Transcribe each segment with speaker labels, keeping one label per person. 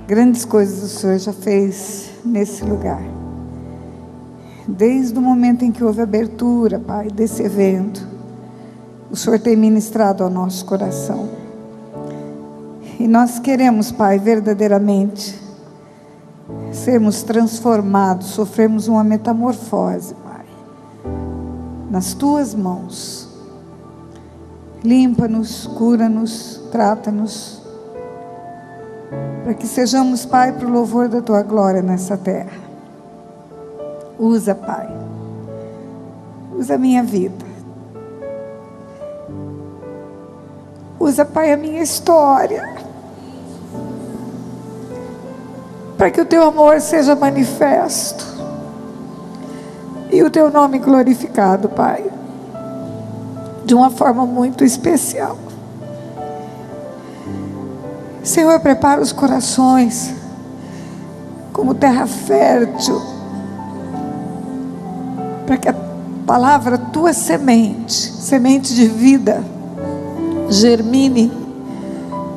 Speaker 1: Grandes coisas o Senhor já fez nesse lugar. Desde o momento em que houve abertura, Pai, desse evento, o Senhor tem ministrado ao nosso coração. E nós queremos, Pai, verdadeiramente sermos transformados, sofremos uma metamorfose, Pai, nas Tuas mãos. Limpa-nos, cura-nos, trata-nos, para que sejamos, Pai, para o louvor da Tua glória nessa terra. Usa, Pai, usa a minha vida, usa, Pai, a minha história, para que o Teu amor seja manifesto e o Teu nome glorificado, Pai, de uma forma muito especial. Senhor, prepara os corações como terra fértil, para que a palavra Tua semente, semente de vida, germine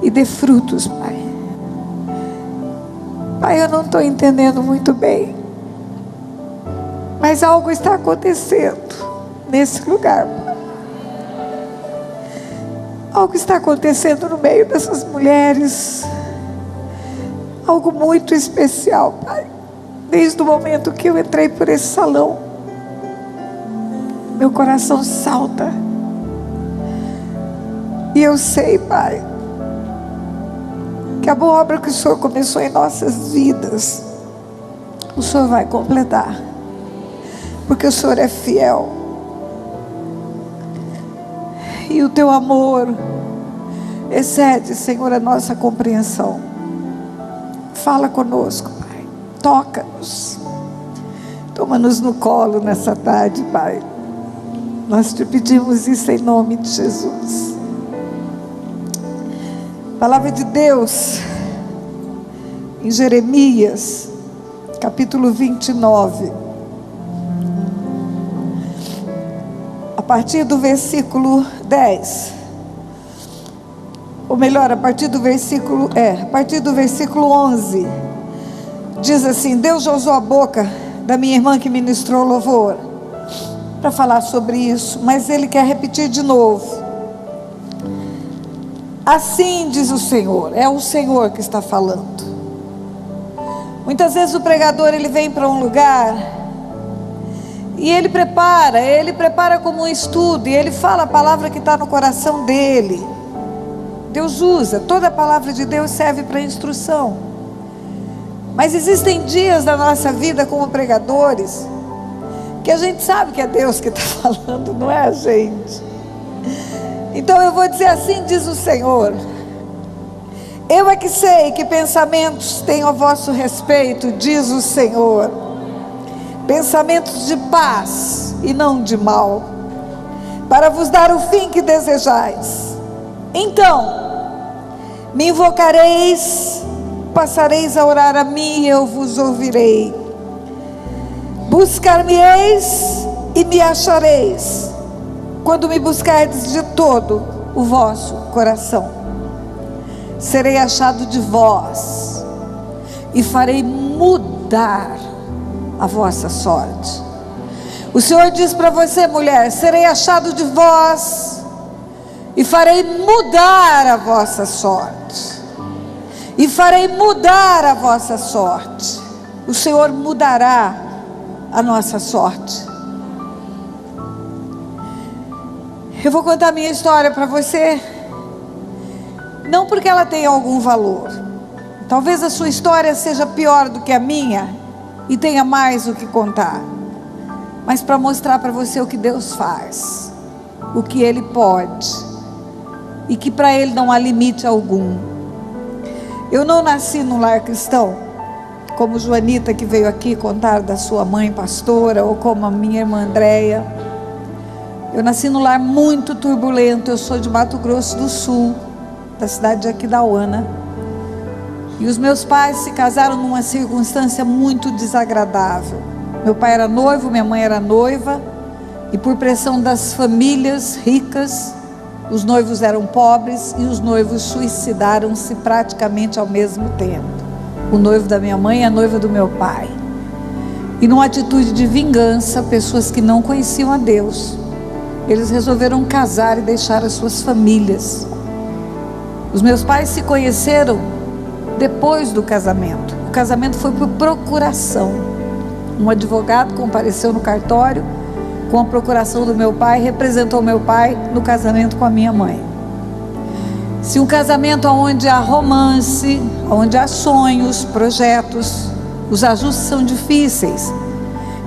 Speaker 1: e dê frutos, Pai. Pai, eu não estou entendendo muito bem, mas algo está acontecendo nesse lugar, Pai. Algo está acontecendo no meio dessas mulheres, algo muito especial, Pai. Desde o momento que eu entrei por esse salão, meu coração salta, e eu sei, Pai, que a boa obra que o Senhor começou em nossas vidas, o Senhor vai completar, porque o Senhor é fiel. E o Teu amor excede, Senhor, a nossa compreensão. Fala conosco, Pai. Toca-nos. Toma-nos no colo nessa tarde, Pai. Nós Te pedimos isso em nome de Jesus. Palavra de Deus em Jeremias, capítulo 29. A partir do versículo 10, ou melhor, a partir do versículo 11, diz assim: Deus já usou a boca da minha irmã que ministrou louvor para falar sobre isso, mas Ele quer repetir de novo. Assim diz o Senhor, é o Senhor que está falando. Muitas vezes o pregador, ele vem para um lugar e ele prepara como um estudo, e ele fala a palavra que está no coração dele. Deus usa, toda a palavra de Deus serve para instrução. Mas existem dias da nossa vida como pregadores, que a gente sabe que é Deus que está falando, não é a gente. Então eu vou dizer: assim diz o Senhor, eu é que sei que pensamentos tenho a vosso respeito, diz o Senhor, pensamentos de paz e não de mal, para vos dar o fim que desejais. Então me invocareis, passareis a orar a mim e eu vos ouvirei. Buscar-me-eis e me achareis, quando me buscardes de todo o vosso coração. Serei achado de vós e farei mudar a vossa sorte. O Senhor diz para você, mulher: serei achado de vós e farei mudar a vossa sorte. E farei mudar a vossa sorte. O Senhor mudará a nossa sorte. Eu vou contar minha história para você, não porque ela tenha algum valor. Talvez a sua história seja pior do que a minha e tenha mais o que contar, mas para mostrar para você o que Deus faz, o que Ele pode, e que para Ele não há limite algum. Eu não nasci num lar cristão, como Joanita, que veio aqui contar da sua mãe pastora, ou como a minha irmã Andréia. Eu nasci num lar muito turbulento. Eu sou de Mato Grosso do Sul, da cidade de Aquidauana. E os meus pais se casaram numa circunstância muito desagradável. Meu pai era noivo, minha mãe era noiva, e por pressão das famílias ricas, os noivos eram pobres e os noivos suicidaram-se praticamente ao mesmo tempo. O noivo da minha mãe e a noiva do meu pai. E numa atitude de vingança, pessoas que não conheciam a Deus, eles resolveram casar e deixar as suas famílias. Os meus pais se conheceram depois do casamento. O casamento foi por procuração. Um advogado compareceu no cartório com a procuração do meu pai, representou meu pai no casamento com a minha mãe. Se um casamento onde há romance, onde há sonhos, projetos, os ajustes são difíceis.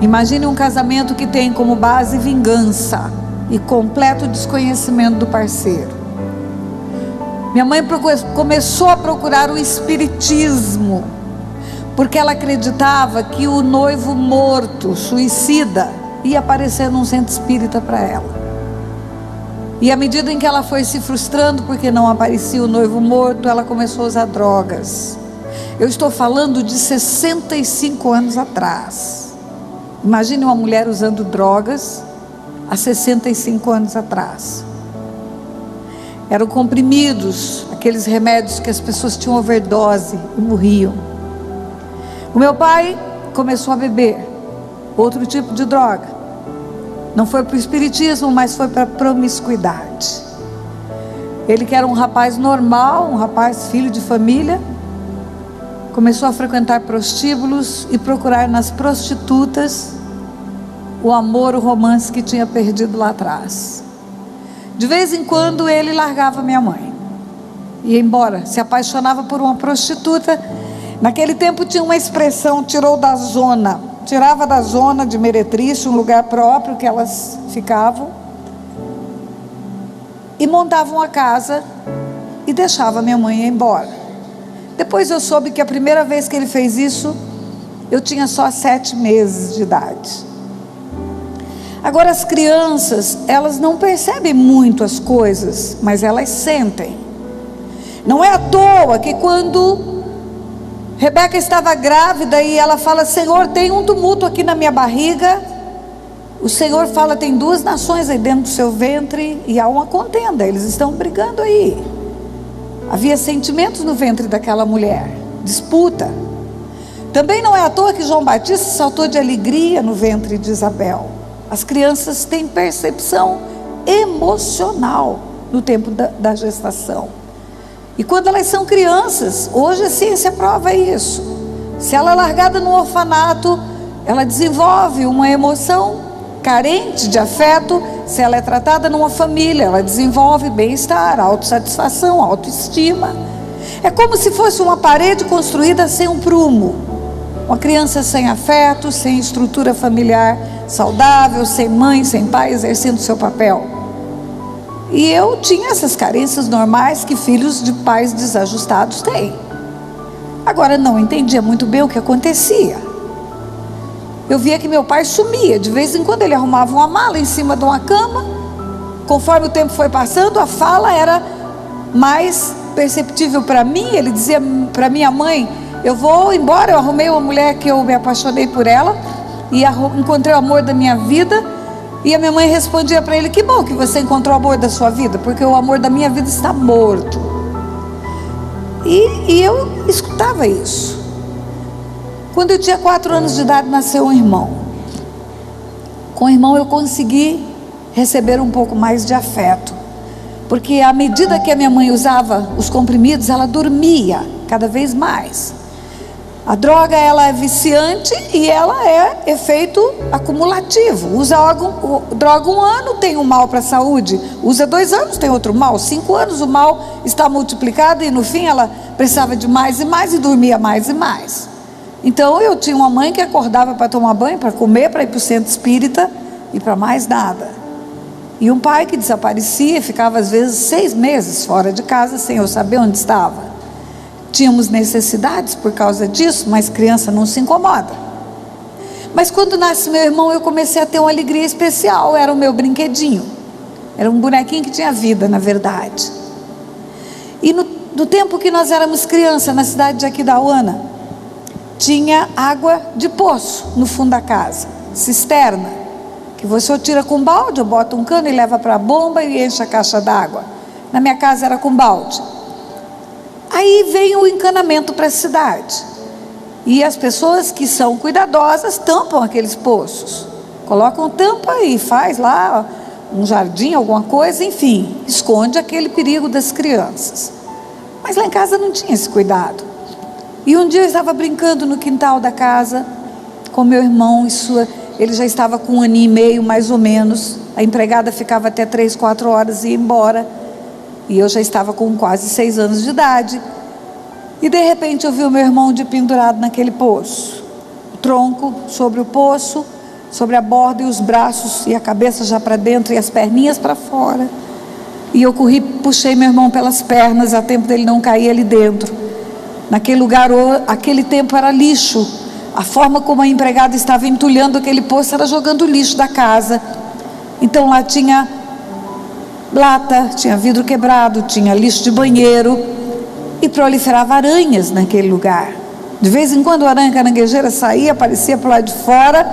Speaker 1: Imagine um casamento que tem como base vingança e completo desconhecimento do parceiro. Minha mãe começou a procurar o espiritismo, porque ela acreditava que o noivo morto, suicida, ia aparecer num centro espírita para ela. E à medida em que ela foi se frustrando porque não aparecia o noivo morto, ela começou a usar drogas. Eu estou falando de 65 anos atrás. Imagine uma mulher usando drogas há 65 anos atrás. Eram comprimidos, aqueles remédios que as pessoas tinham overdose e morriam. O meu pai começou a beber outro tipo de droga. Não foi para o espiritismo, mas foi para a promiscuidade. Ele, que era um rapaz normal, um rapaz filho de família, começou a frequentar prostíbulos e procurar nas prostitutas o amor, o romance que tinha perdido lá atrás. De vez em quando ele largava minha mãe, ia embora, se apaixonava por uma prostituta. Naquele tempo tinha uma expressão, tirava da zona de meretriz, um lugar próprio que elas ficavam, e montavam a casa e deixava minha mãe ir embora. Depois eu soube que a primeira vez que ele fez isso, eu tinha só 7 meses de idade. Agora as crianças, elas não percebem muito as coisas, mas elas sentem. Não é à toa que quando Rebeca estava grávida e ela fala: Senhor, tem um tumulto aqui na minha barriga. O Senhor fala: tem 2 nações aí dentro do seu ventre e há uma contenda, eles estão brigando aí. Havia sentimentos no ventre daquela mulher, disputa. Também não é à toa que João Batista saltou de alegria no ventre de Isabel. As crianças têm percepção emocional no tempo da gestação. E quando elas são crianças, hoje a ciência prova isso. Se ela é largada no orfanato, ela desenvolve uma emoção carente de afeto. Se ela é tratada numa família, ela desenvolve bem-estar, autossatisfação, autoestima. É como se fosse uma parede construída sem um prumo. Uma criança sem afeto, sem estrutura familiar saudável, sem mãe, sem pai exercendo seu papel. E eu tinha essas carências normais que filhos de pais desajustados têm. Agora não entendia muito bem o que acontecia. Eu via que meu pai sumia. De vez em quando ele arrumava uma mala em cima de uma cama. Conforme o tempo foi passando, a fala era mais perceptível para mim. Ele dizia para minha mãe: eu vou embora, eu arrumei uma mulher que eu me apaixonei por ela e encontrei o amor da minha vida. E a minha mãe respondia para ele: que bom que você encontrou o amor da sua vida, porque o amor da minha vida está morto. E eu escutava isso. Quando eu tinha 4 anos de idade, nasceu um irmão. Com o irmão eu consegui receber um pouco mais de afeto, porque à medida que a minha mãe usava os comprimidos, ela dormia cada vez mais. A droga, ela é viciante e ela é efeito acumulativo. Usa droga 1 ano, tem um mal para a saúde. Usa 2 anos, tem outro mal. 5 anos, o mal está multiplicado e no fim ela precisava de mais e mais e dormia mais e mais. Então eu tinha uma mãe que acordava para tomar banho, para comer, para ir para o centro espírita e para mais nada. E um pai que desaparecia, ficava às vezes 6 meses fora de casa sem eu saber onde estava. Tínhamos necessidades por causa disso, mas criança não se incomoda. Mas quando nasce meu irmão, eu comecei a ter uma alegria especial. Era o meu brinquedinho. Era um bonequinho que tinha vida, na verdade. E No tempo que nós éramos criança, na cidade de Aquidauana, tinha água de poço no fundo da casa, cisterna, que você tira com balde, ou bota um cano e leva para a bomba e enche a caixa d'água. Na minha casa era com balde. Aí vem o encanamento para a cidade, e as pessoas que são cuidadosas tampam aqueles poços, colocam tampa e faz lá um jardim, alguma coisa, enfim, esconde aquele perigo das crianças. Mas lá em casa não tinha esse cuidado. E um dia eu estava brincando no quintal da casa com meu irmão, ele já estava com 1 ano e meio mais ou menos. A empregada ficava até 3, 4 horas e ia embora, e eu já estava com quase 6 anos de idade. E de repente eu vi o meu irmão pendurado naquele poço, o tronco sobre o poço, sobre a borda, e os braços e a cabeça já para dentro e as perninhas para fora. E eu corri, puxei meu irmão pelas pernas a tempo dele não cair ali dentro. Naquele lugar, aquele tempo era lixo. A forma como a empregada estava entulhando aquele poço era jogando lixo da casa. Então lá tinha lata, tinha vidro quebrado, tinha lixo de banheiro, e proliferava aranhas naquele lugar. De vez em quando a aranha caranguejeira saía, aparecia por lá de fora.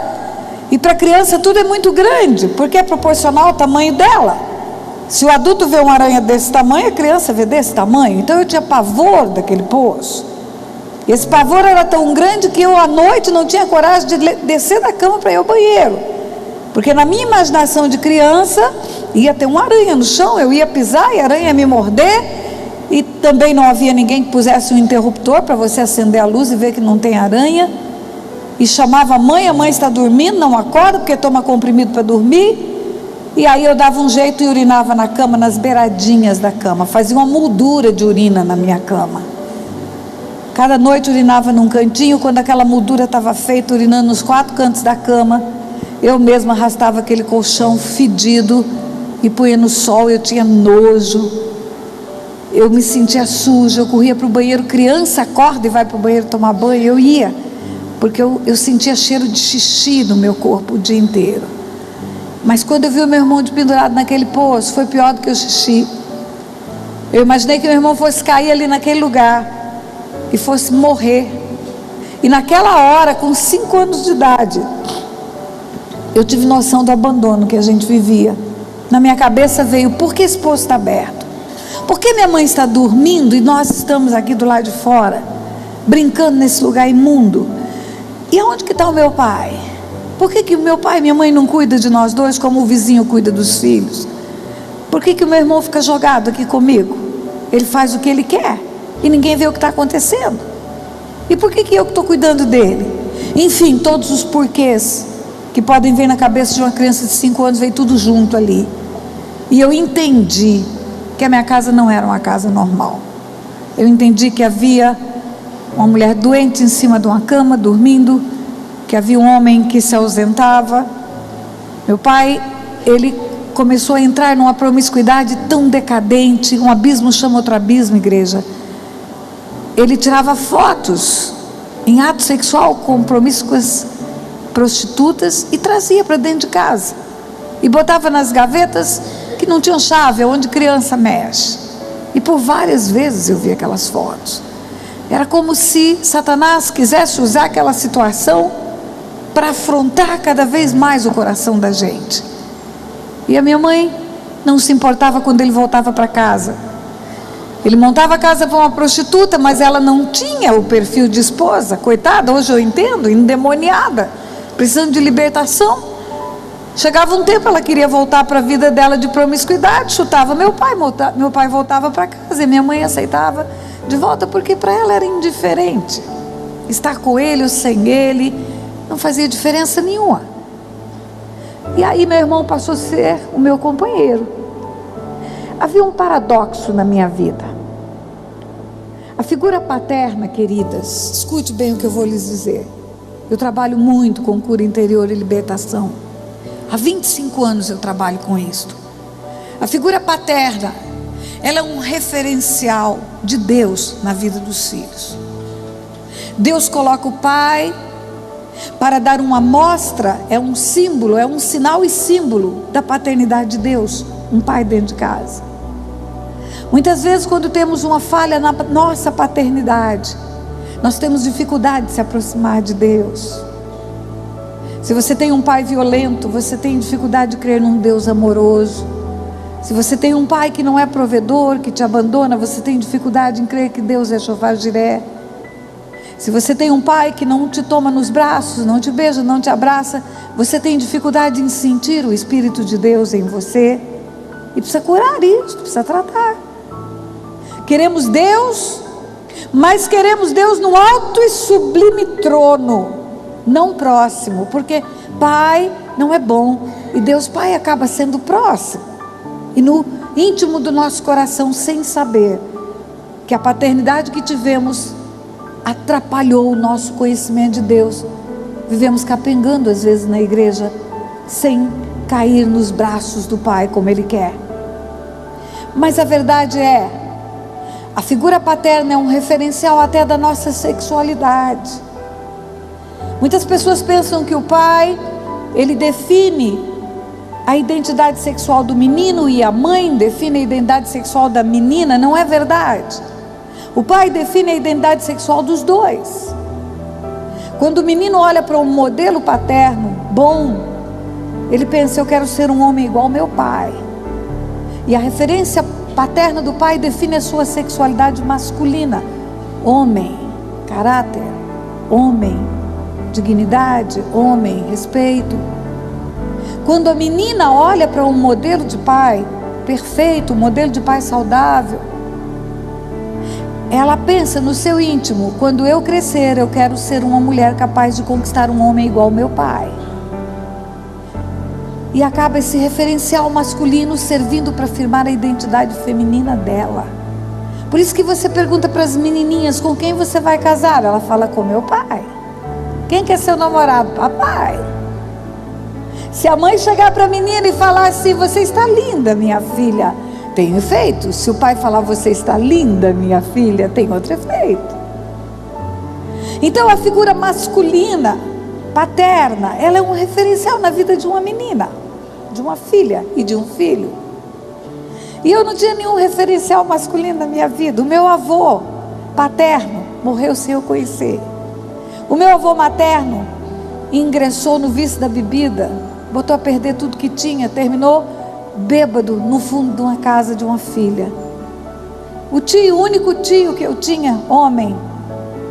Speaker 1: E para a criança tudo é muito grande, porque é proporcional ao tamanho dela. Se o adulto vê uma aranha desse tamanho, a criança vê desse tamanho. Então eu tinha pavor daquele poço. E esse pavor era tão grande que eu à noite não tinha coragem de descer da cama para ir ao banheiro, porque na minha imaginação de criança ia ter uma aranha no chão, eu ia pisar e a aranha ia me morder. E também não havia ninguém que pusesse um interruptor para você acender a luz e ver que não tem aranha. E chamava a mãe está dormindo, não acorda porque toma comprimido para dormir. E aí eu dava um jeito e urinava na cama, nas beiradinhas da cama, fazia uma moldura de urina na minha cama. Cada noite urinava num cantinho. Quando aquela moldura estava feita, urinando nos 4 cantos da cama, eu mesma arrastava aquele colchão fedido e punha no sol. Eu tinha nojo, eu me sentia suja, eu corria para o banheiro. Criança acorda e vai para o banheiro tomar banho, eu ia, porque eu sentia cheiro de xixi no meu corpo o dia inteiro. Mas quando eu vi o meu irmão pendurado naquele poço, foi pior do que o xixi. Eu imaginei que meu irmão fosse cair ali naquele lugar e fosse morrer. E naquela hora, com 5 anos de idade, eu tive noção do abandono que a gente vivia. Na minha cabeça veio: por que esse poço está aberto? Por que minha mãe está dormindo e nós estamos aqui do lado de fora, brincando nesse lugar imundo? E aonde que está o meu pai? Por que o meu pai e minha mãe não cuidam de nós dois como o vizinho cuida dos filhos? Por que o meu irmão fica jogado aqui comigo? Ele faz o que ele quer e ninguém vê o que está acontecendo. E por que eu que estou cuidando dele? Enfim, todos os porquês que podem vir na cabeça de uma criança de 5 anos, veio tudo junto ali. E eu entendi que a minha casa não era uma casa normal. Eu entendi que havia uma mulher doente em cima de uma cama, dormindo, que havia um homem que se ausentava. Meu pai, ele começou a entrar numa promiscuidade tão decadente. Um abismo chama outro abismo, igreja. Ele tirava fotos em ato sexual com promíscuas prostitutas e trazia para dentro de casa e botava nas gavetas que não tinham chave, onde criança mexe. E por várias vezes eu vi aquelas fotos. Era como se Satanás quisesse usar aquela situação para afrontar cada vez mais o coração da gente. E a minha mãe não se importava quando ele voltava para casa. Ele montava a casa para uma prostituta, mas ela não tinha o perfil de esposa, coitada, hoje eu entendo, endemoniada, precisando de libertação. Chegava um tempo, ela queria voltar para a vida dela de promiscuidade, chutava meu pai voltava para casa e minha mãe aceitava de volta, porque para ela era indiferente. Estar com ele ou sem ele não fazia diferença nenhuma. E aí meu irmão passou a ser o meu companheiro. Havia um paradoxo na minha vida. A figura paterna, queridas, escute bem o que eu vou lhes dizer. Eu trabalho muito com cura interior e libertação. Há 25 anos eu trabalho com isto. A figura paterna, ela é um referencial de Deus na vida dos filhos. Deus coloca o pai para dar uma amostra, é um símbolo, é um sinal e símbolo da paternidade de Deus, um pai dentro de casa. Muitas vezes, quando temos uma falha na nossa paternidade, nós temos dificuldade de se aproximar de Deus. Se você tem um pai violento, você tem dificuldade de crer num Deus amoroso. Se você tem um pai que não é provedor, que te abandona, você tem dificuldade em crer que Deus é Jeová Jiré. Se você tem um pai que não te toma nos braços, não te beija, não te abraça, você tem dificuldade em sentir o Espírito de Deus em você. E precisa curar isso, precisa tratar. Queremos Deus, mas queremos Deus no alto e sublime trono, não próximo, porque pai não é bom, e Deus Pai acaba sendo próximo. E no íntimo do nosso coração, sem saber que a paternidade que tivemos atrapalhou o nosso conhecimento de Deus, vivemos capengando às vezes na igreja, sem cair nos braços do Pai como Ele quer. Mas a verdade é, a figura paterna é um referencial até da nossa sexualidade. Muitas pessoas pensam que o pai, ele define a identidade sexual do menino e a mãe define a identidade sexual da menina. Não é verdade. O pai define a identidade sexual dos dois. Quando o menino olha para um modelo paterno bom, ele pensa: eu quero ser um homem igual ao meu pai. E a referência paterna do pai define a sua sexualidade masculina: homem, caráter, homem, dignidade, homem, respeito. Quando a menina olha para um modelo de pai perfeito, um modelo de pai saudável, ela pensa no seu íntimo: quando eu crescer, eu quero ser uma mulher capaz de conquistar um homem igual ao meu pai. E acaba esse referencial masculino servindo para afirmar a identidade feminina dela. Por isso que você pergunta para as menininhas: com quem você vai casar? Ela fala: com meu pai. Quem quer ser o namorado? Papai. Se a mãe chegar para a menina e falar assim: você está linda, minha filha, tem efeito. Se o pai falar: você está linda, minha filha, tem outro efeito. Então a figura masculina, paterna, ela é um referencial na vida de uma menina, de uma filha e de um filho. E eu não tinha nenhum referencial masculino na minha vida. O meu avô paterno morreu sem eu conhecer. O meu avô materno ingressou no vício da bebida, botou a perder tudo que tinha, terminou bêbado no fundo de uma casa de uma filha. O único tio que eu tinha, homem,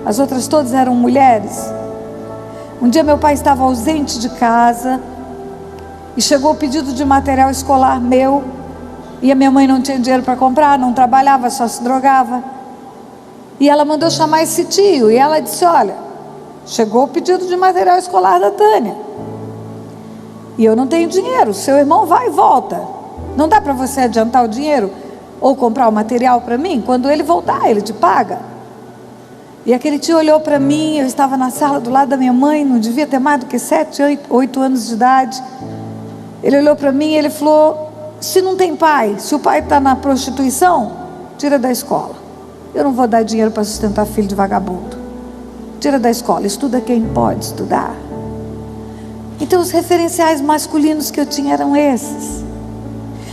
Speaker 1: as outras todas eram mulheres. Um dia meu pai estava ausente de casa e chegou o pedido de material escolar meu, e a minha mãe não tinha dinheiro para comprar, não trabalhava, só se drogava. E ela mandou chamar esse tio, e ela disse: olha, chegou o pedido de material escolar da Tânia, e eu não tenho dinheiro, seu irmão vai e volta, não dá para você adiantar o dinheiro ou comprar o material para mim? Quando ele voltar, ele te paga. E aquele tio olhou para mim, eu estava na sala do lado da minha mãe, não devia ter mais do que 7, 8 anos de idade. Ele olhou para mim e ele falou: se não tem pai, se o pai está na prostituição, tira da escola. Eu não vou dar dinheiro para sustentar filho de vagabundo. Tira da escola, estuda quem pode estudar. Então os referenciais masculinos que eu tinha eram esses.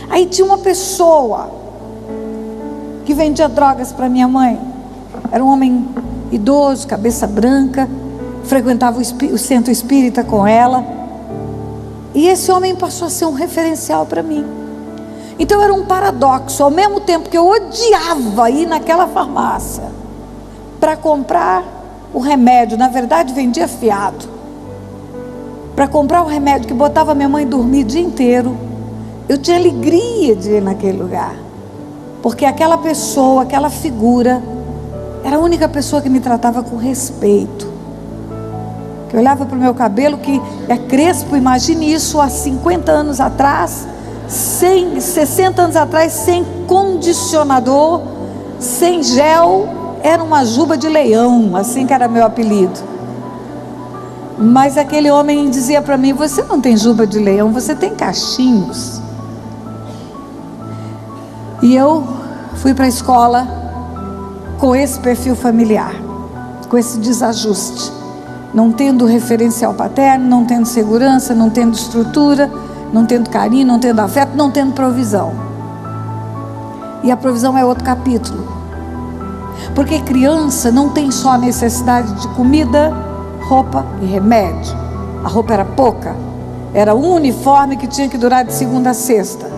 Speaker 1: Aí tinha uma pessoa que vendia drogas para minha mãe. Era um homem idoso, cabeça branca, frequentava o centro espírita com ela. E esse homem passou a ser um referencial para mim. Então era um paradoxo. Ao mesmo tempo que eu odiava ir naquela farmácia para comprar o remédio, na verdade vendia fiado, para comprar o remédio que botava minha mãe dormir o dia inteiro, eu tinha alegria de ir naquele lugar, porque aquela pessoa, aquela figura, era a única pessoa que me tratava com respeito, que olhava para o meu cabelo, que é crespo. Imagine isso há 50 anos atrás, 60 anos atrás, sem condicionador, sem gel, era uma juba de leão, assim que era meu apelido. Mas aquele homem dizia para mim: você não tem juba de leão, você tem cachinhos. E eu fui para a escola com esse perfil familiar, com esse desajuste, não tendo referencial paterno, não tendo segurança, não tendo estrutura, não tendo carinho, não tendo afeto, não tendo provisão. E a provisão é outro capítulo. Porque criança não tem só a necessidade de comida, roupa e remédio. A roupa era pouca. Era um uniforme que tinha que durar de segunda a sexta.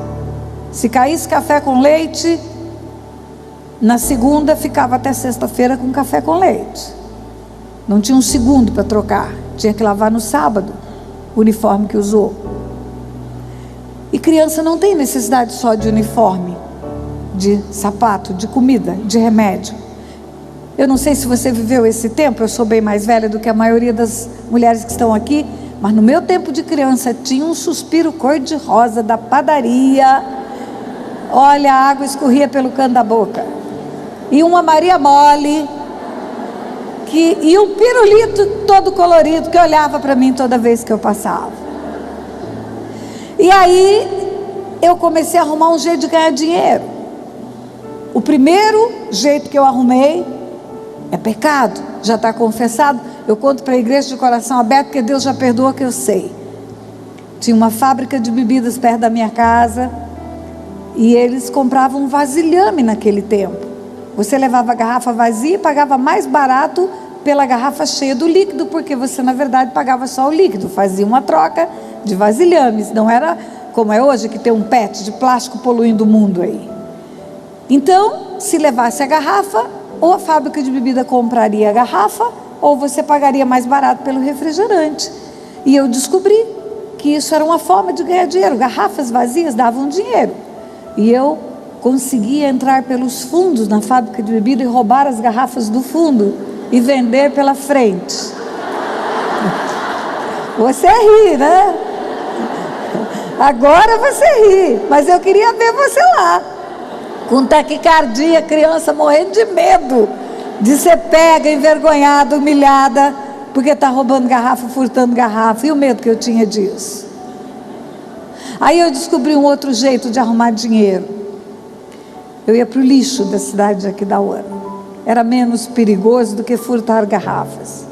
Speaker 1: Se caísse café com leite, na segunda ficava até sexta-feira com café com leite. Não tinha um segundo para trocar. Tinha que lavar no sábado o uniforme que usou. E criança não tem necessidade só de uniforme, de sapato, de comida, de remédio. Eu não sei se você viveu esse tempo, eu sou bem mais velha do que a maioria das mulheres que estão aqui, mas no meu tempo de criança tinha um suspiro cor-de-rosa da padaria. Olha, a água escorria pelo canto da boca. E uma Maria Mole, e um pirulito todo colorido que olhava para mim toda vez que eu passava. E aí eu comecei a arrumar um jeito de ganhar dinheiro. O primeiro jeito que eu arrumei é pecado, já está confessado. Eu conto para a igreja de coração aberto, porque Deus já perdoa, que eu sei. Tinha uma fábrica de bebidas perto da minha casa, e eles compravam vasilhame naquele tempo. Você levava a garrafa vazia e pagava mais barato pela garrafa cheia do líquido, porque você na verdade pagava só o líquido, fazia uma troca de vasilhames. Não era como é hoje, que tem um PET de plástico poluindo o mundo aí. Então, se levasse a garrafa, ou a fábrica de bebida compraria a garrafa, ou você pagaria mais barato pelo refrigerante. E eu descobri que isso era uma forma de ganhar dinheiro. Garrafas vazias davam dinheiro. E eu conseguia entrar pelos fundos na fábrica de bebida e roubar as garrafas do fundo e vender pela frente. Você ri, né? Agora você ri, mas eu queria ver você lá, com taquicardia, criança morrendo de medo de ser pega, envergonhada, humilhada, porque está roubando garrafa, furtando garrafa, e o medo que eu tinha disso. Aí eu descobri um outro jeito de arrumar dinheiro. Eu ia para o lixo da cidade de Aquidauana. Era menos perigoso do que furtar garrafas.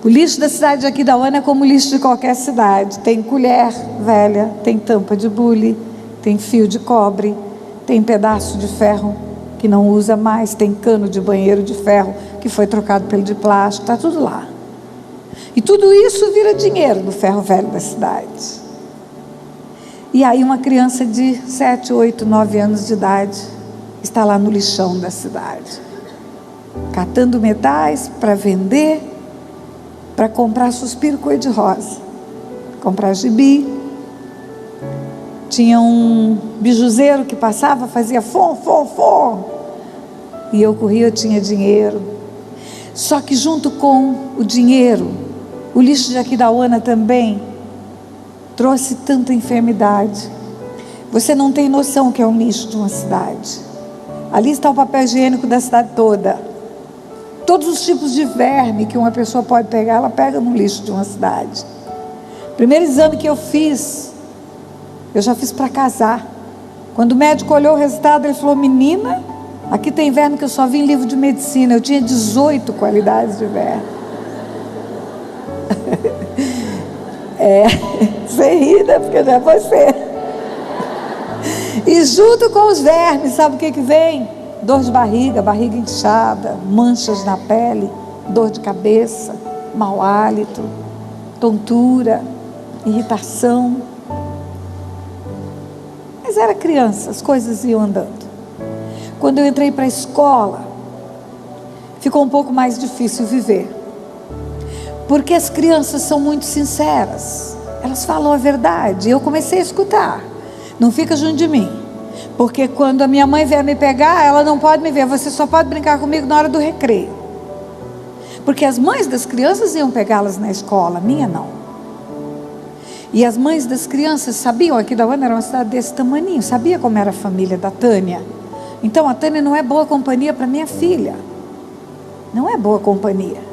Speaker 1: O lixo da cidade de Aquidauana é como o lixo de qualquer cidade. Tem colher velha, tem tampa de bule, tem fio de cobre, tem pedaço de ferro que não usa mais, tem cano de banheiro de ferro que foi trocado pelo de plástico, está tudo lá. E tudo isso vira dinheiro no ferro velho da cidade. E aí uma criança de 7, 8, 9 anos de idade está lá no lixão da cidade, catando metais para vender, para comprar suspiro cor-de-rosa, comprar gibi. Tinha um bijuzeiro que passava, fazia fom, fom, fom, e eu corria, eu tinha dinheiro. Só que junto com o dinheiro, o lixo de Aquidauana também trouxe tanta enfermidade. Você não tem noção que é um lixo de uma cidade. Ali está o papel higiênico da cidade toda. Todos os tipos de verme que uma pessoa pode pegar, ela pega no lixo de uma cidade. Primeiro exame que eu fiz, eu já fiz para casar. Quando o médico olhou o resultado, ele falou: menina, aqui tem verme que eu só vi em livro de medicina. Eu tinha 18 qualidades de verme. Você ri, né? Porque não é você. E junto com os vermes, sabe o que vem? Dor de barriga, barriga inchada, manchas na pele, dor de cabeça, mau hálito, tontura, irritação. Mas era criança, as coisas iam andando. Quando eu entrei para a escola, ficou um pouco mais difícil viver. Porque as crianças são muito sinceras, elas falam a verdade. Eu comecei a escutar: não fica junto de mim, porque quando a minha mãe vier me pegar, ela não pode me ver, você só pode brincar comigo na hora do recreio. Porque as mães das crianças iam pegá-las na escola, a minha não. E as mães das crianças sabiam, Aquidauana era uma cidade desse tamaninho, sabia como era a família da Tânia. Então a Tânia não é boa companhia para minha filha, não é boa companhia.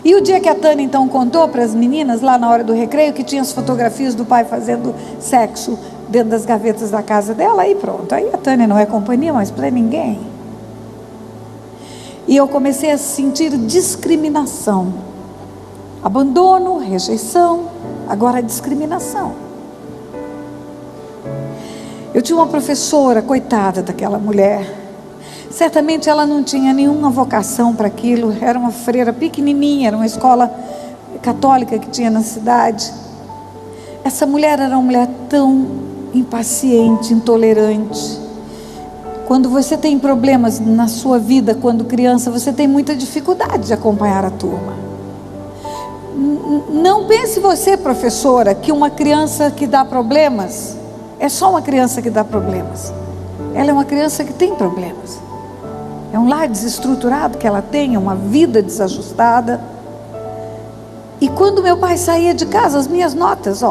Speaker 1: E o dia que a Tânia então contou para as meninas lá na hora do recreio que tinha as fotografias do pai fazendo sexo dentro das gavetas da casa dela, aí pronto, aí a Tânia não é companhia mais para ninguém. E eu comecei a sentir discriminação, abandono, rejeição, agora discriminação. Eu tinha uma professora, coitada daquela mulher. Certamente ela não tinha nenhuma vocação para aquilo. Era uma freira pequenininha, era uma escola católica que tinha na cidade. Essa mulher era uma mulher tão impaciente, intolerante. Quando você tem problemas na sua vida, quando criança, você tem muita dificuldade de acompanhar a turma. Não pense você, professora, que uma criança que dá problemas é só uma criança que dá problemas. Ela é uma criança que tem problemas. É um lar desestruturado que ela tem, é uma vida desajustada. E quando meu pai saía de casa, as minhas notas,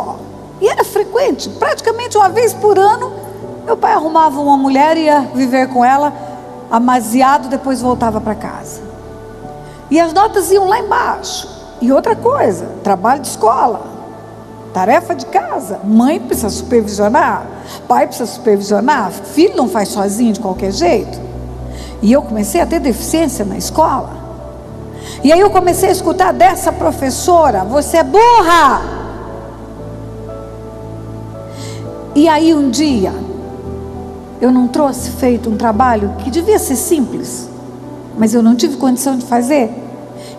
Speaker 1: e era frequente, praticamente uma vez por ano, meu pai arrumava uma mulher, ia viver com ela, amaziado, depois voltava para casa. E as notas iam lá embaixo. E outra coisa, trabalho de escola, tarefa de casa, mãe precisa supervisionar, pai precisa supervisionar, filho não faz sozinho de qualquer jeito. E eu comecei a ter deficiência na escola. E aí eu comecei a escutar dessa professora: você é burra. E aí um dia, eu não trouxe feito um trabalho que devia ser simples, mas eu não tive condição de fazer.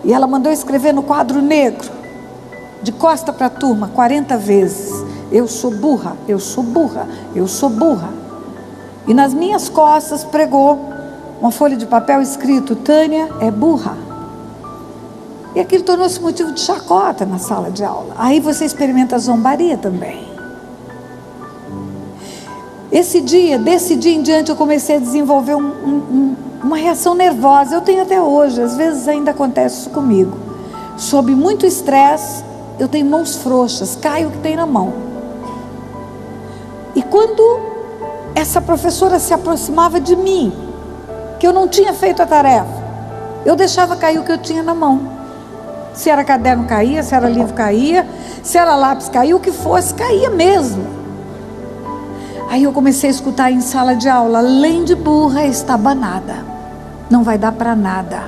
Speaker 1: E ela mandou escrever no quadro negro, de costa para a turma, 40 vezes: eu sou burra, eu sou burra, eu sou burra. E nas minhas costas pregou uma folha de papel escrito: Tânia é burra. E aquilo tornou-se motivo de chacota na sala de aula. Aí você experimenta a zombaria também. Desse dia em diante, eu comecei a desenvolver uma reação nervosa. Eu tenho até hoje, às vezes ainda acontece isso comigo. Sob muito estresse, eu tenho mãos frouxas, caio o que tem na mão. E quando essa professora se aproximava de mim, que eu não tinha feito a tarefa, eu deixava cair o que eu tinha na mão. Se era caderno, caía; se era livro, caía; se era lápis, caía; o que fosse, caía mesmo. Aí eu comecei a escutar em sala de aula: além de burra, estabanada, não vai dar para nada.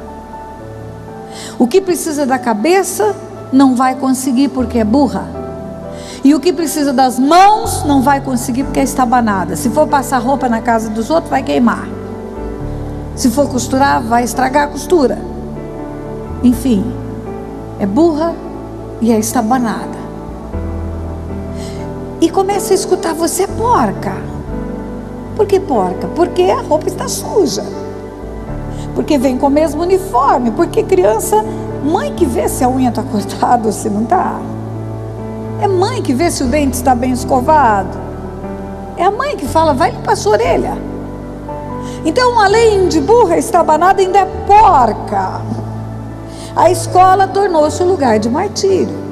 Speaker 1: O que precisa da cabeça não vai conseguir porque é burra. E o que precisa das mãos não vai conseguir porque é estabanada. Se for passar roupa na casa dos outros, vai queimar. Se for costurar, vai estragar a costura. Enfim, é burra e é estabanada. E começa a escutar: você é porca. Por que porca? Porque a roupa está suja. Porque vem com o mesmo uniforme. Porque criança, mãe que vê se a unha está cortada ou se não está. É mãe que vê se o dente está bem escovado. É a mãe que fala: vai limpar a sua orelha. Então, além de burra, estabanada, ainda é porca. A escola tornou-se um lugar de martírio.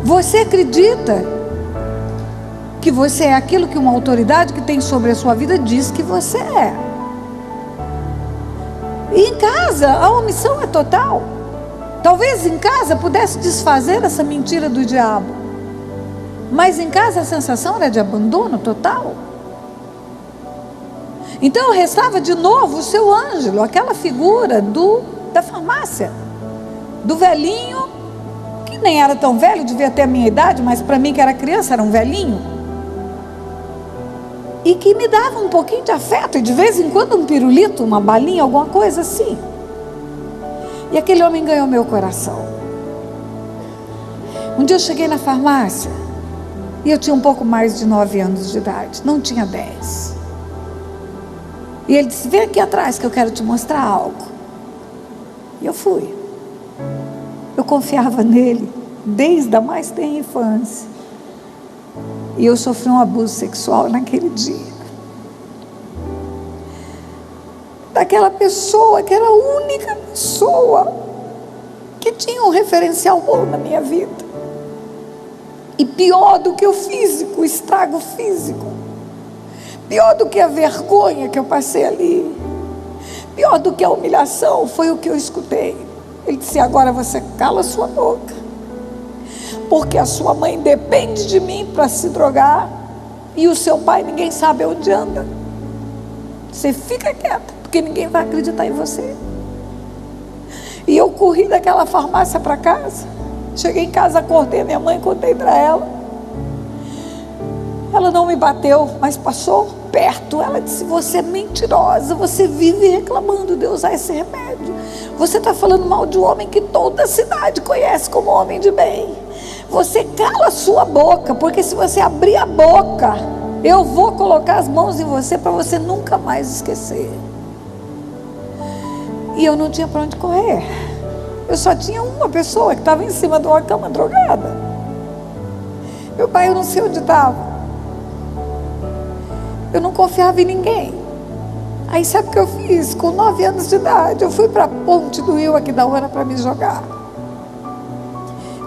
Speaker 1: Você acredita que você é aquilo que uma autoridade que tem sobre a sua vida diz que você é. E em casa a omissão é total. Talvez em casa pudesse desfazer essa mentira do diabo, mas em casa a sensação era de abandono total. Então restava de novo o seu Ângelo, aquela figura da farmácia, do velhinho, que nem era tão velho, devia ter a minha idade, mas para mim que era criança era um velhinho, e que me dava um pouquinho de afeto, e de vez em quando um pirulito, uma balinha, alguma coisa assim. E aquele homem ganhou meu coração. Um dia eu cheguei na farmácia, e eu tinha um pouco mais de 9 anos de idade, não tinha 10. E ele disse: vem aqui atrás que eu quero te mostrar algo. E eu fui. Eu confiava nele desde a mais tenra infância. E eu sofri um abuso sexual naquele dia. Daquela pessoa que era a única pessoa que tinha um referencial bom na minha vida. E pior do que o físico, o estrago físico, pior do que a vergonha que eu passei ali, pior do que a humilhação, foi o que eu escutei. Ele disse: agora você cala sua boca, porque a sua mãe depende de mim para se drogar, e o seu pai ninguém sabe onde anda. Você fica quieta, porque ninguém vai acreditar em você. E eu corri daquela farmácia para casa. Cheguei em casa, acordei minha mãe, contei para ela. Ela não me bateu, mas passou perto. Ela disse: você é mentirosa, você vive reclamando de usar esse remédio. Você está falando mal de um homem que toda a cidade conhece como homem de bem. Você cala a sua boca, porque se você abrir a boca, eu vou colocar as mãos em você para você nunca mais esquecer. E eu não tinha para onde correr. Eu só tinha uma pessoa que estava em cima de uma cama drogada. Meu pai, eu não sei onde estava. Eu não confiava em ninguém. Aí sabe o que eu fiz? Com 9 anos de idade, eu fui para a ponte do rio aqui da Hora para me jogar.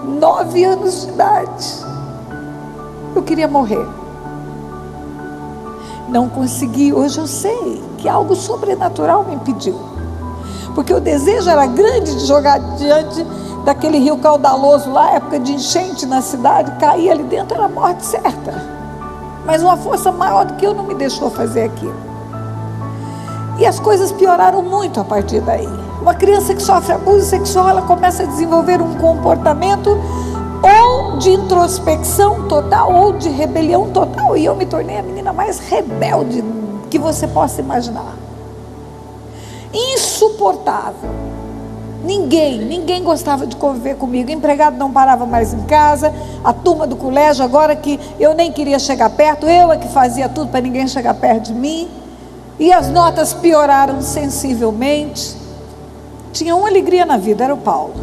Speaker 1: 9 anos de idade. Eu queria morrer. Não consegui. Hoje eu sei que algo sobrenatural me impediu. Porque o desejo era grande de jogar diante daquele rio caudaloso lá, época de enchente na cidade, cair ali dentro era a morte certa. Mas uma força maior do que eu não me deixou fazer aquilo. E as coisas pioraram muito a partir daí. Uma criança que sofre abuso sexual, ela começa a desenvolver um comportamento ou de introspecção total ou de rebelião total. E eu me tornei a menina mais rebelde que você possa imaginar. Insuportável. Ninguém gostava de conviver comigo. O empregado não parava mais em casa. A turma do colégio, agora que eu nem queria chegar perto, eu é que fazia tudo para ninguém chegar perto de mim. E as notas pioraram sensivelmente. Tinha uma alegria na vida, era o Paulo.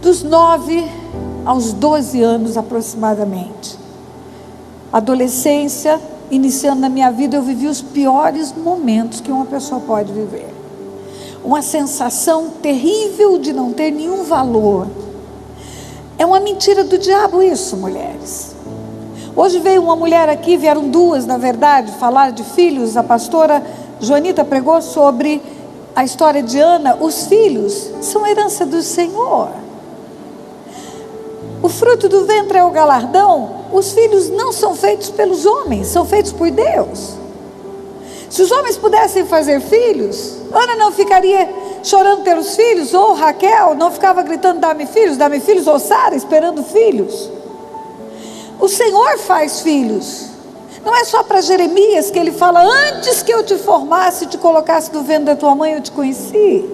Speaker 1: Dos 9 aos 12 anos aproximadamente, adolescência iniciando na minha vida, eu vivi os piores momentos que uma pessoa pode viver. Uma sensação terrível de não ter nenhum valor. É uma mentira do diabo isso, mulheres. Hoje veio uma mulher aqui, vieram duas na verdade, falar de filhos. A pastora Joanita pregou sobre a história de Ana. Os filhos são herança do Senhor. O fruto do ventre é o galardão. Os filhos não são feitos pelos homens, são feitos por Deus. Se os homens pudessem fazer filhos, Ana não ficaria chorando pelos filhos, ou Raquel não ficava gritando: dá-me filhos, ou Sara esperando filhos. O Senhor faz filhos. Não é só para Jeremias que ele fala: antes que eu te formasse e te colocasse no ventre da tua mãe, eu te conheci.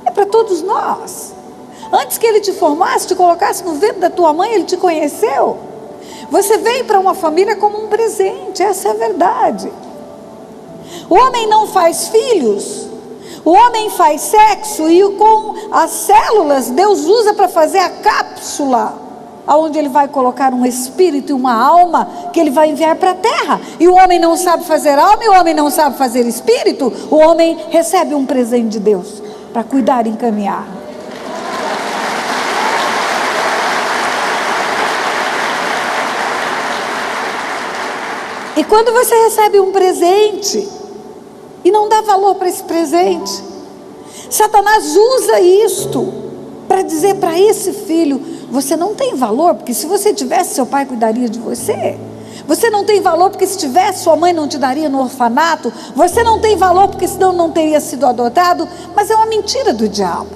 Speaker 1: É para todos nós. Antes que ele te formasse, te colocasse no ventre da tua mãe, ele te conheceu. Você veio para uma família como um presente, essa é a verdade. O homem não faz filhos, o homem faz sexo, e com as células Deus usa para fazer a cápsula, aonde ele vai colocar um espírito e uma alma que ele vai enviar para a terra. E o homem não sabe fazer alma, e o homem não sabe fazer espírito. O homem recebe um presente de Deus para cuidar e encaminhar. E quando você recebe um presente e não dá valor para esse presente, Satanás usa isto para dizer para esse filho: você não tem valor, porque se você tivesse, seu pai cuidaria de você. Você não tem valor, porque se tivesse, sua mãe não te daria no orfanato. Você não tem valor, porque senão não teria sido adotado. Mas é uma mentira do diabo.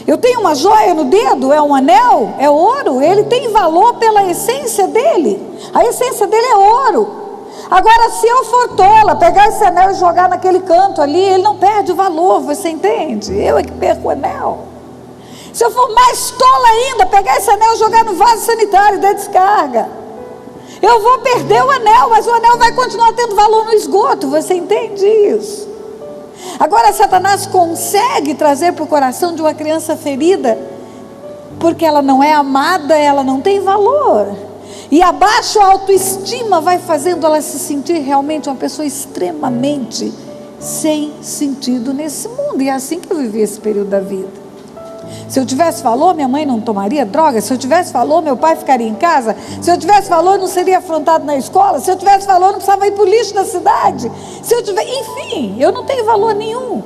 Speaker 1: Eu tenho uma joia no dedo, é um anel, é ouro. Ele tem valor pela essência dele. A essência dele é ouro. Agora, se eu for tola, pegar esse anel e jogar naquele canto ali, ele não perde o valor, você entende? Eu é que perco o anel. Se eu for mais tola ainda, pegar esse anel e jogar no vaso sanitário da descarga, eu vou perder o anel, mas o anel vai continuar tendo valor no esgoto, você entende isso? Agora, Satanás consegue trazer para o coração de uma criança ferida, porque ela não é amada, ela não tem valor. E a baixa autoestima vai fazendo ela se sentir realmente uma pessoa extremamente sem sentido nesse mundo. E é assim que eu vivi esse período da vida. Se eu tivesse valor, minha mãe não tomaria droga. Se eu tivesse valor, meu pai ficaria em casa. Se eu tivesse valor, não seria afrontado na escola. Se eu tivesse valor, não precisava ir para o lixo da cidade. Se eu tivesse, enfim, eu não tenho valor nenhum.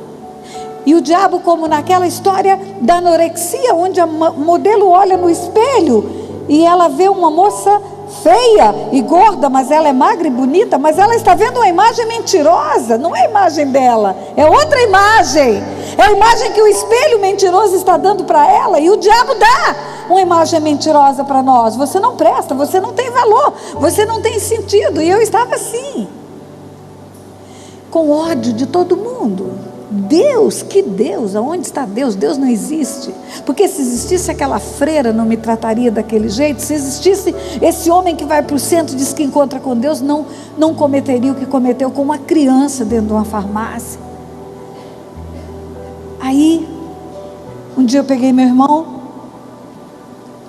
Speaker 1: E o diabo, como naquela história da anorexia, onde a modelo olha no espelho e ela vê uma moça feia e gorda, mas ela é magra e bonita, mas ela está vendo uma imagem mentirosa. Não é a imagem dela, é outra imagem. É a imagem que o espelho mentiroso está dando para ela. E o diabo dá uma imagem mentirosa para nós: você não presta, você não tem valor, você não tem sentido. E eu estava assim, com ódio de todo mundo. Deus, que Deus? Aonde está Deus? Deus não existe. Porque se existisse aquela freira, não me trataria daquele jeito. Se existisse esse homem que vai para o centro e diz que encontra com Deus, não cometeria o que cometeu com uma criança dentro de uma farmácia. Aí, um dia eu peguei meu irmão,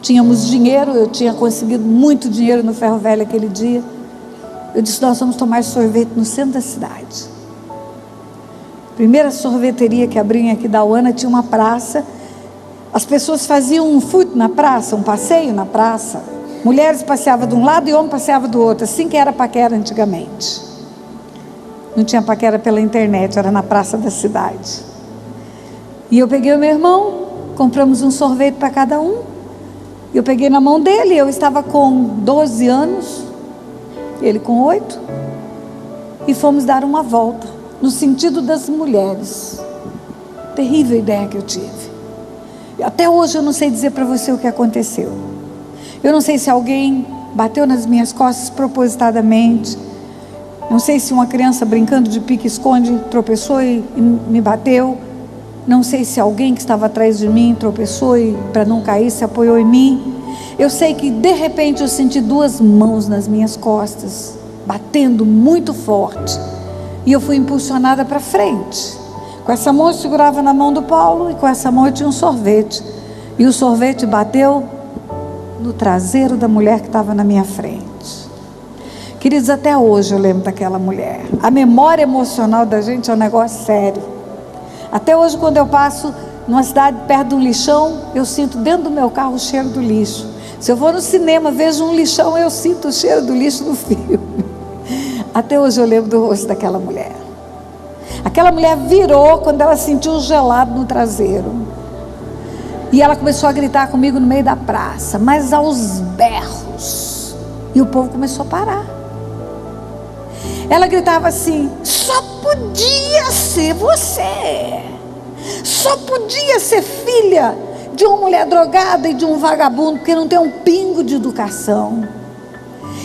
Speaker 1: tínhamos dinheiro, eu tinha conseguido muito dinheiro no Ferro Velho aquele dia. Eu disse: nós vamos tomar sorvete no centro da cidade. Primeira sorveteria que abriu aqui da Uana, tinha uma praça. As pessoas faziam um fute na praça, um passeio na praça. Mulheres passeavam de um lado e homens passeavam do outro, assim que era paquera antigamente. Não tinha paquera pela internet, era na praça da cidade. E eu peguei o meu irmão, compramos um sorvete para cada um. Eu peguei na mão dele, eu estava com 12 anos, ele com 8, e fomos dar uma volta, no sentido das mulheres. Terrível ideia que eu tive. Até hoje eu não sei dizer para você o que aconteceu. Eu não sei se alguém bateu nas minhas costas propositadamente. Não sei se uma criança brincando de pique-esconde tropeçou e me bateu. Não sei se alguém que estava atrás de mim tropeçou e, para não cair, se apoiou em mim. Eu sei que de repente eu senti 2 mãos nas minhas costas, batendo muito forte. E eu fui impulsionada para frente. Com essa mão eu segurava na mão do Paulo, e com essa mão eu tinha um sorvete. E o sorvete bateu no traseiro da mulher que estava na minha frente. Queridos, até hoje eu lembro daquela mulher. A memória emocional da gente é um negócio sério. Até hoje, quando eu passo numa cidade perto de um lixão, eu sinto dentro do meu carro o cheiro do lixo. Se eu for no cinema, vejo um lixão, eu sinto o cheiro do lixo no filme. Até hoje eu lembro do rosto daquela mulher. Aquela mulher virou quando ela sentiu o gelado no traseiro. E ela começou a gritar comigo no meio da praça, mas aos berros. E o povo começou a parar. Ela gritava assim: só podia ser você. Só podia ser filha de uma mulher drogada e de um vagabundo, porque não tem um pingo de educação.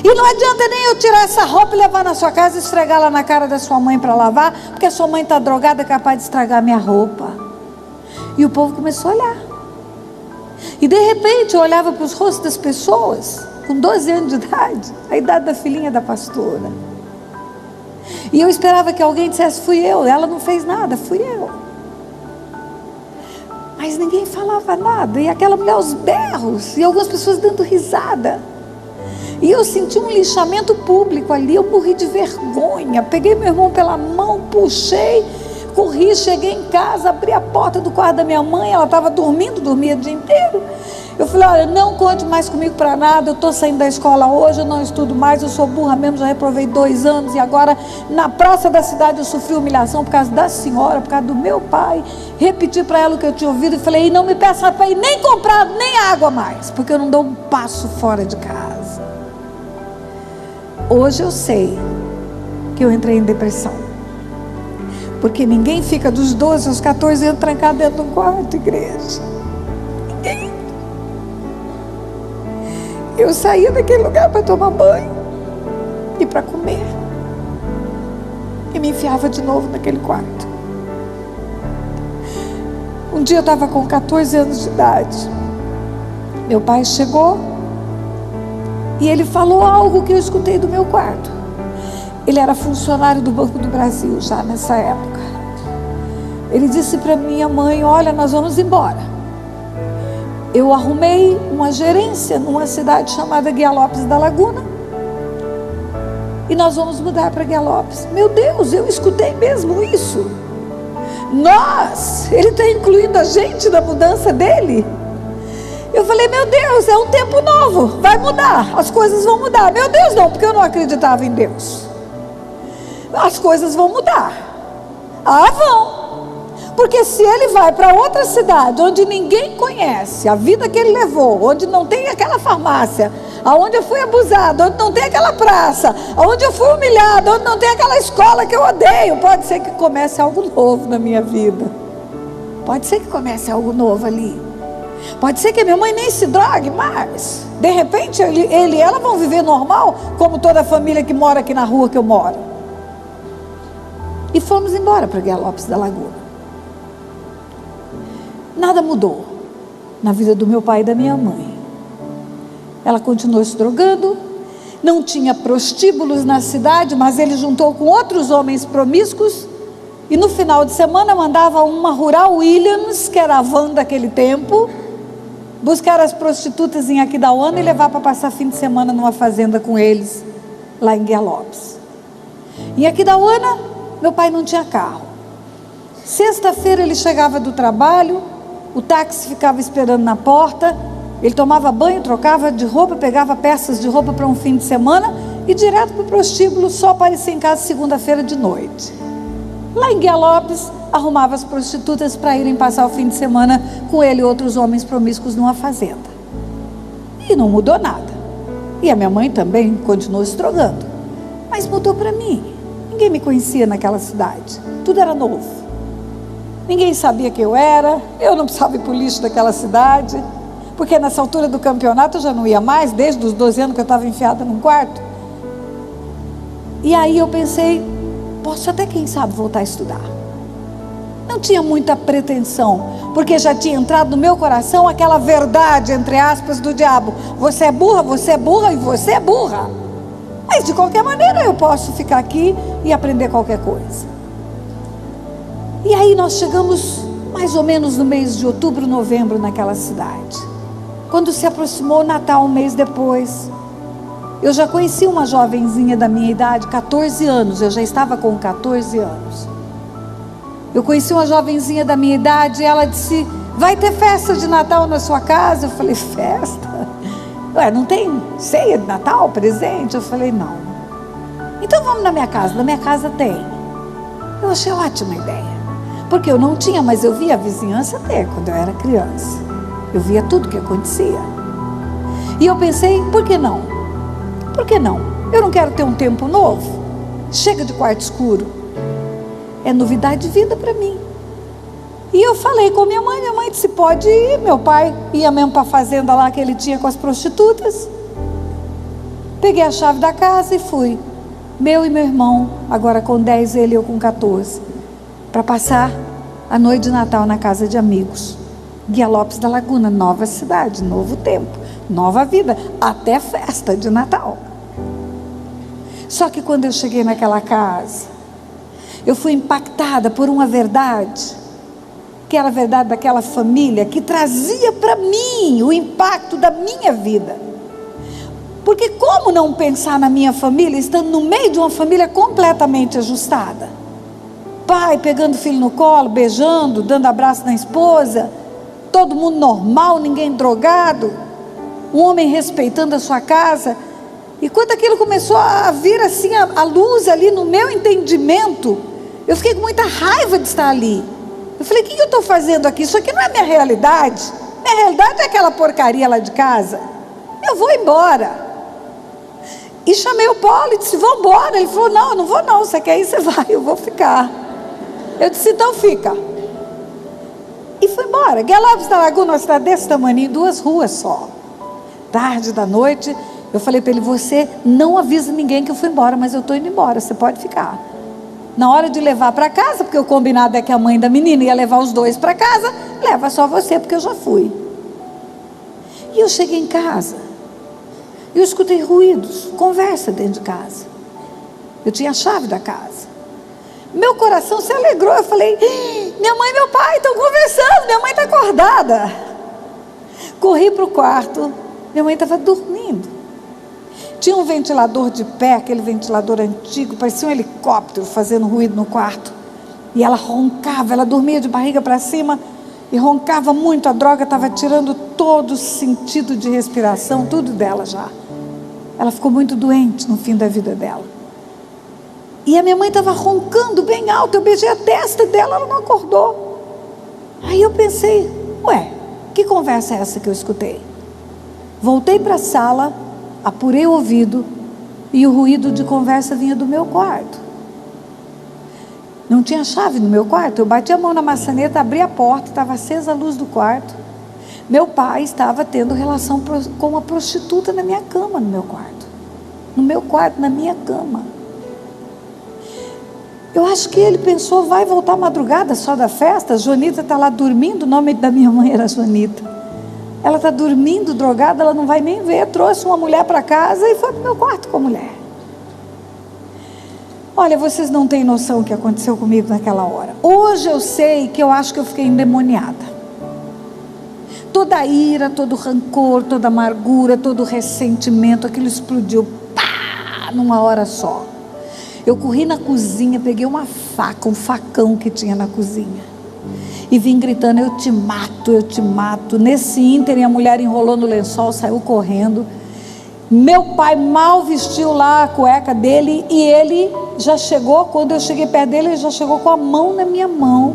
Speaker 1: E não adianta nem eu tirar essa roupa e levar na sua casa e esfregar lá na cara da sua mãe para lavar, porque a sua mãe está drogada, é capaz de estragar minha roupa. E o povo começou a olhar. E de repente eu olhava para os rostos das pessoas, com 12 anos de idade, a idade da filhinha da pastora. E eu esperava que alguém dissesse: fui eu. Ela não fez nada, fui eu. Mas ninguém falava nada. E aquela mulher aos berros, e algumas pessoas dando risada. E eu senti um lixamento público ali. Eu morri de vergonha. Peguei meu irmão pela mão, puxei, corri, cheguei em casa, abri a porta do quarto da minha mãe. Ela estava dormindo, dormia o dia inteiro. Eu falei: olha, não conte mais comigo para nada. Eu estou saindo da escola hoje, eu não estudo mais, eu sou burra mesmo, já reprovei 2 anos. E agora na praça da cidade eu sofri humilhação por causa da senhora, por causa do meu pai. Repeti para ela o que eu tinha ouvido e falei: e não me peça para ir nem comprar nem água mais, porque eu não dou um passo fora de casa. Hoje eu sei que eu entrei em depressão, porque ninguém fica dos 12 aos 14 anos trancado dentro de um quarto, igreja. Ninguém. Eu saía daquele lugar para tomar banho e para comer, e me enfiava de novo naquele quarto. Um dia eu estava com 14 anos de idade. Meu pai chegou e ele falou algo que eu escutei do meu quarto. Ele era funcionário do Banco do Brasil já nessa época. Ele disse para minha mãe: olha, nós vamos embora. Eu arrumei uma gerência numa cidade chamada Guia Lopes da Laguna, e nós vamos mudar para Guia Lopes. Meu Deus, eu escutei mesmo isso. Ele está incluindo a gente na mudança dele. Eu falei: meu Deus, é um tempo novo, vai mudar, as coisas vão mudar. Meu Deus, não, porque eu não acreditava em Deus. As coisas vão mudar. Vão. Porque se ele vai para outra cidade, onde ninguém conhece a vida que ele levou, onde não tem aquela farmácia, aonde eu fui abusado, onde não tem aquela praça, onde eu fui humilhado, onde não tem aquela escola que eu odeio, pode ser que comece algo novo na minha vida. Pode ser que comece algo novo ali. Pode ser que a minha mãe nem se drogue, mas de repente ele e ela vão viver normal, como toda a família que mora aqui na rua que eu moro. E fomos embora para Guiar Lopes da Laguna. Nada mudou na vida do meu pai e da minha mãe. Ela continuou se drogando, não tinha prostíbulos na cidade, mas ele juntou com outros homens promíscuos e no final de semana mandava uma Rural Williams, que era a van daquele tempo, buscar as prostitutas em Aquidauana e levar para passar fim de semana numa fazenda com eles, lá em Guiar Lopes. Em Aquidauana, meu pai não tinha carro. Sexta-feira ele chegava do trabalho, o táxi ficava esperando na porta, ele tomava banho, trocava de roupa, pegava peças de roupa para um fim de semana e direto para o prostíbulo, só aparecia em casa segunda-feira de noite. Lá em Guiar Lopes, arrumava as prostitutas para irem passar o fim de semana com ele e outros homens promíscuos numa fazenda. E não mudou nada. E a minha mãe também continuou se drogando. Mas mudou para mim. Ninguém me conhecia naquela cidade. Tudo era novo. Ninguém sabia quem eu era. Eu não precisava ir para o lixo daquela cidade. Porque nessa altura do campeonato eu já não ia mais, desde os 12 anos que eu estava enfiada num quarto. E aí eu pensei, posso até, quem sabe, voltar a estudar. Não tinha muita pretensão, porque já tinha entrado no meu coração aquela verdade, entre aspas, do diabo: você é burra e você é burra. Mas de qualquer maneira eu posso ficar aqui e aprender qualquer coisa. E aí nós chegamos mais ou menos no mês de outubro, novembro, naquela cidade. Quando se aproximou o Natal, um mês depois, eu já conheci uma jovenzinha da minha idade, 14 anos, eu já estava com 14 anos. Eu conheci uma jovenzinha da minha idade e ela disse: vai ter festa de Natal na sua casa? Eu falei: festa? Ué, não tem ceia de Natal, presente? Eu falei: não. Então vamos na minha casa tem. Eu achei ótima ideia, porque eu não tinha, mas eu via a vizinhança ter quando eu era criança. Eu via tudo que acontecia. E eu pensei, por que não? Por que não? Eu não quero ter um tempo novo. Chega de quarto escuro. É novidade de vida para mim. E eu falei com minha mãe disse: pode ir. Meu pai ia mesmo para a fazenda lá que ele tinha com as prostitutas. Peguei a chave da casa e fui. Meu e meu irmão, agora com 10, ele e eu com 14, para passar a noite de Natal na casa de amigos. Guiar Lopes da Laguna, nova cidade, novo tempo, nova vida, até festa de Natal. Só que quando eu cheguei naquela casa, eu fui impactada por uma verdade, que era a verdade daquela família, que trazia para mim o impacto da minha vida. Porque como não pensar na minha família, estando no meio de uma família completamente ajustada? Pai pegando o filho no colo, beijando, dando abraço na esposa, todo mundo normal, ninguém drogado, um homem respeitando a sua casa. E quando aquilo começou a vir assim, a luz ali no meu entendimento, eu fiquei com muita raiva de estar ali. Eu falei: o que eu estou fazendo aqui? Isso aqui não é minha realidade. Minha realidade é aquela porcaria lá de casa. Eu vou embora. E chamei o Paulo e disse: vamos embora. Ele falou: não, eu não vou não, você quer ir, você vai, eu vou ficar. Eu disse: então fica. E fui embora. Guiar Lopes da Laguna, uma cidade desse tamanho, 2 ruas só. Tarde da noite, eu falei para ele: você não avisa ninguém que eu fui embora, mas eu estou indo embora, você pode ficar. Na hora de levar para casa, porque o combinado é que a mãe da menina ia levar os 2 para casa, leva só você, porque eu já fui. E eu cheguei em casa, eu escutei ruídos, conversa dentro de casa. Eu tinha a chave da casa. Meu coração se alegrou. Eu falei: minha mãe e meu pai estão conversando, minha mãe está acordada. Corri para o quarto, minha mãe estava dormindo. Tinha um ventilador de pé, aquele ventilador antigo, parecia um helicóptero fazendo ruído no quarto. E ela roncava, ela dormia de barriga para cima e roncava muito. A droga estava tirando todo o sentido de respiração, tudo dela já. Ela ficou muito doente no fim da vida dela. E a minha mãe estava roncando bem alto, eu beijei a testa dela, ela não acordou. Aí eu pensei: ué, que conversa é essa que eu escutei? Voltei para a sala, apurei o ouvido e o ruído de conversa vinha do meu quarto. Não tinha chave no meu quarto, eu bati a mão na maçaneta, abri a porta, estava acesa a luz do quarto. Meu pai estava tendo relação com uma prostituta na minha cama, no meu quarto. No meu quarto, na minha cama. Eu acho que ele pensou, vai voltar madrugada só da festa. Joanita está lá dormindo, o nome da minha mãe era Joanita. Ela está dormindo, drogada, ela não vai nem ver. Trouxe uma mulher para casa e foi para o meu quarto com a mulher. Olha, vocês não têm noção o que aconteceu comigo naquela hora. Hoje eu sei que eu acho que eu fiquei endemoniada. Toda a ira, todo o rancor, toda a amargura, todo o ressentimento, aquilo explodiu, pá, numa hora só. Eu corri na cozinha, peguei uma faca, um facão que tinha na cozinha, e vim gritando, eu te mato, eu te mato. Nesse ínterim, a mulher enrolou no lençol, saiu correndo. Meu pai mal vestiu lá a cueca dele, e ele já chegou, quando eu cheguei perto dele, ele já chegou com a mão na minha mão,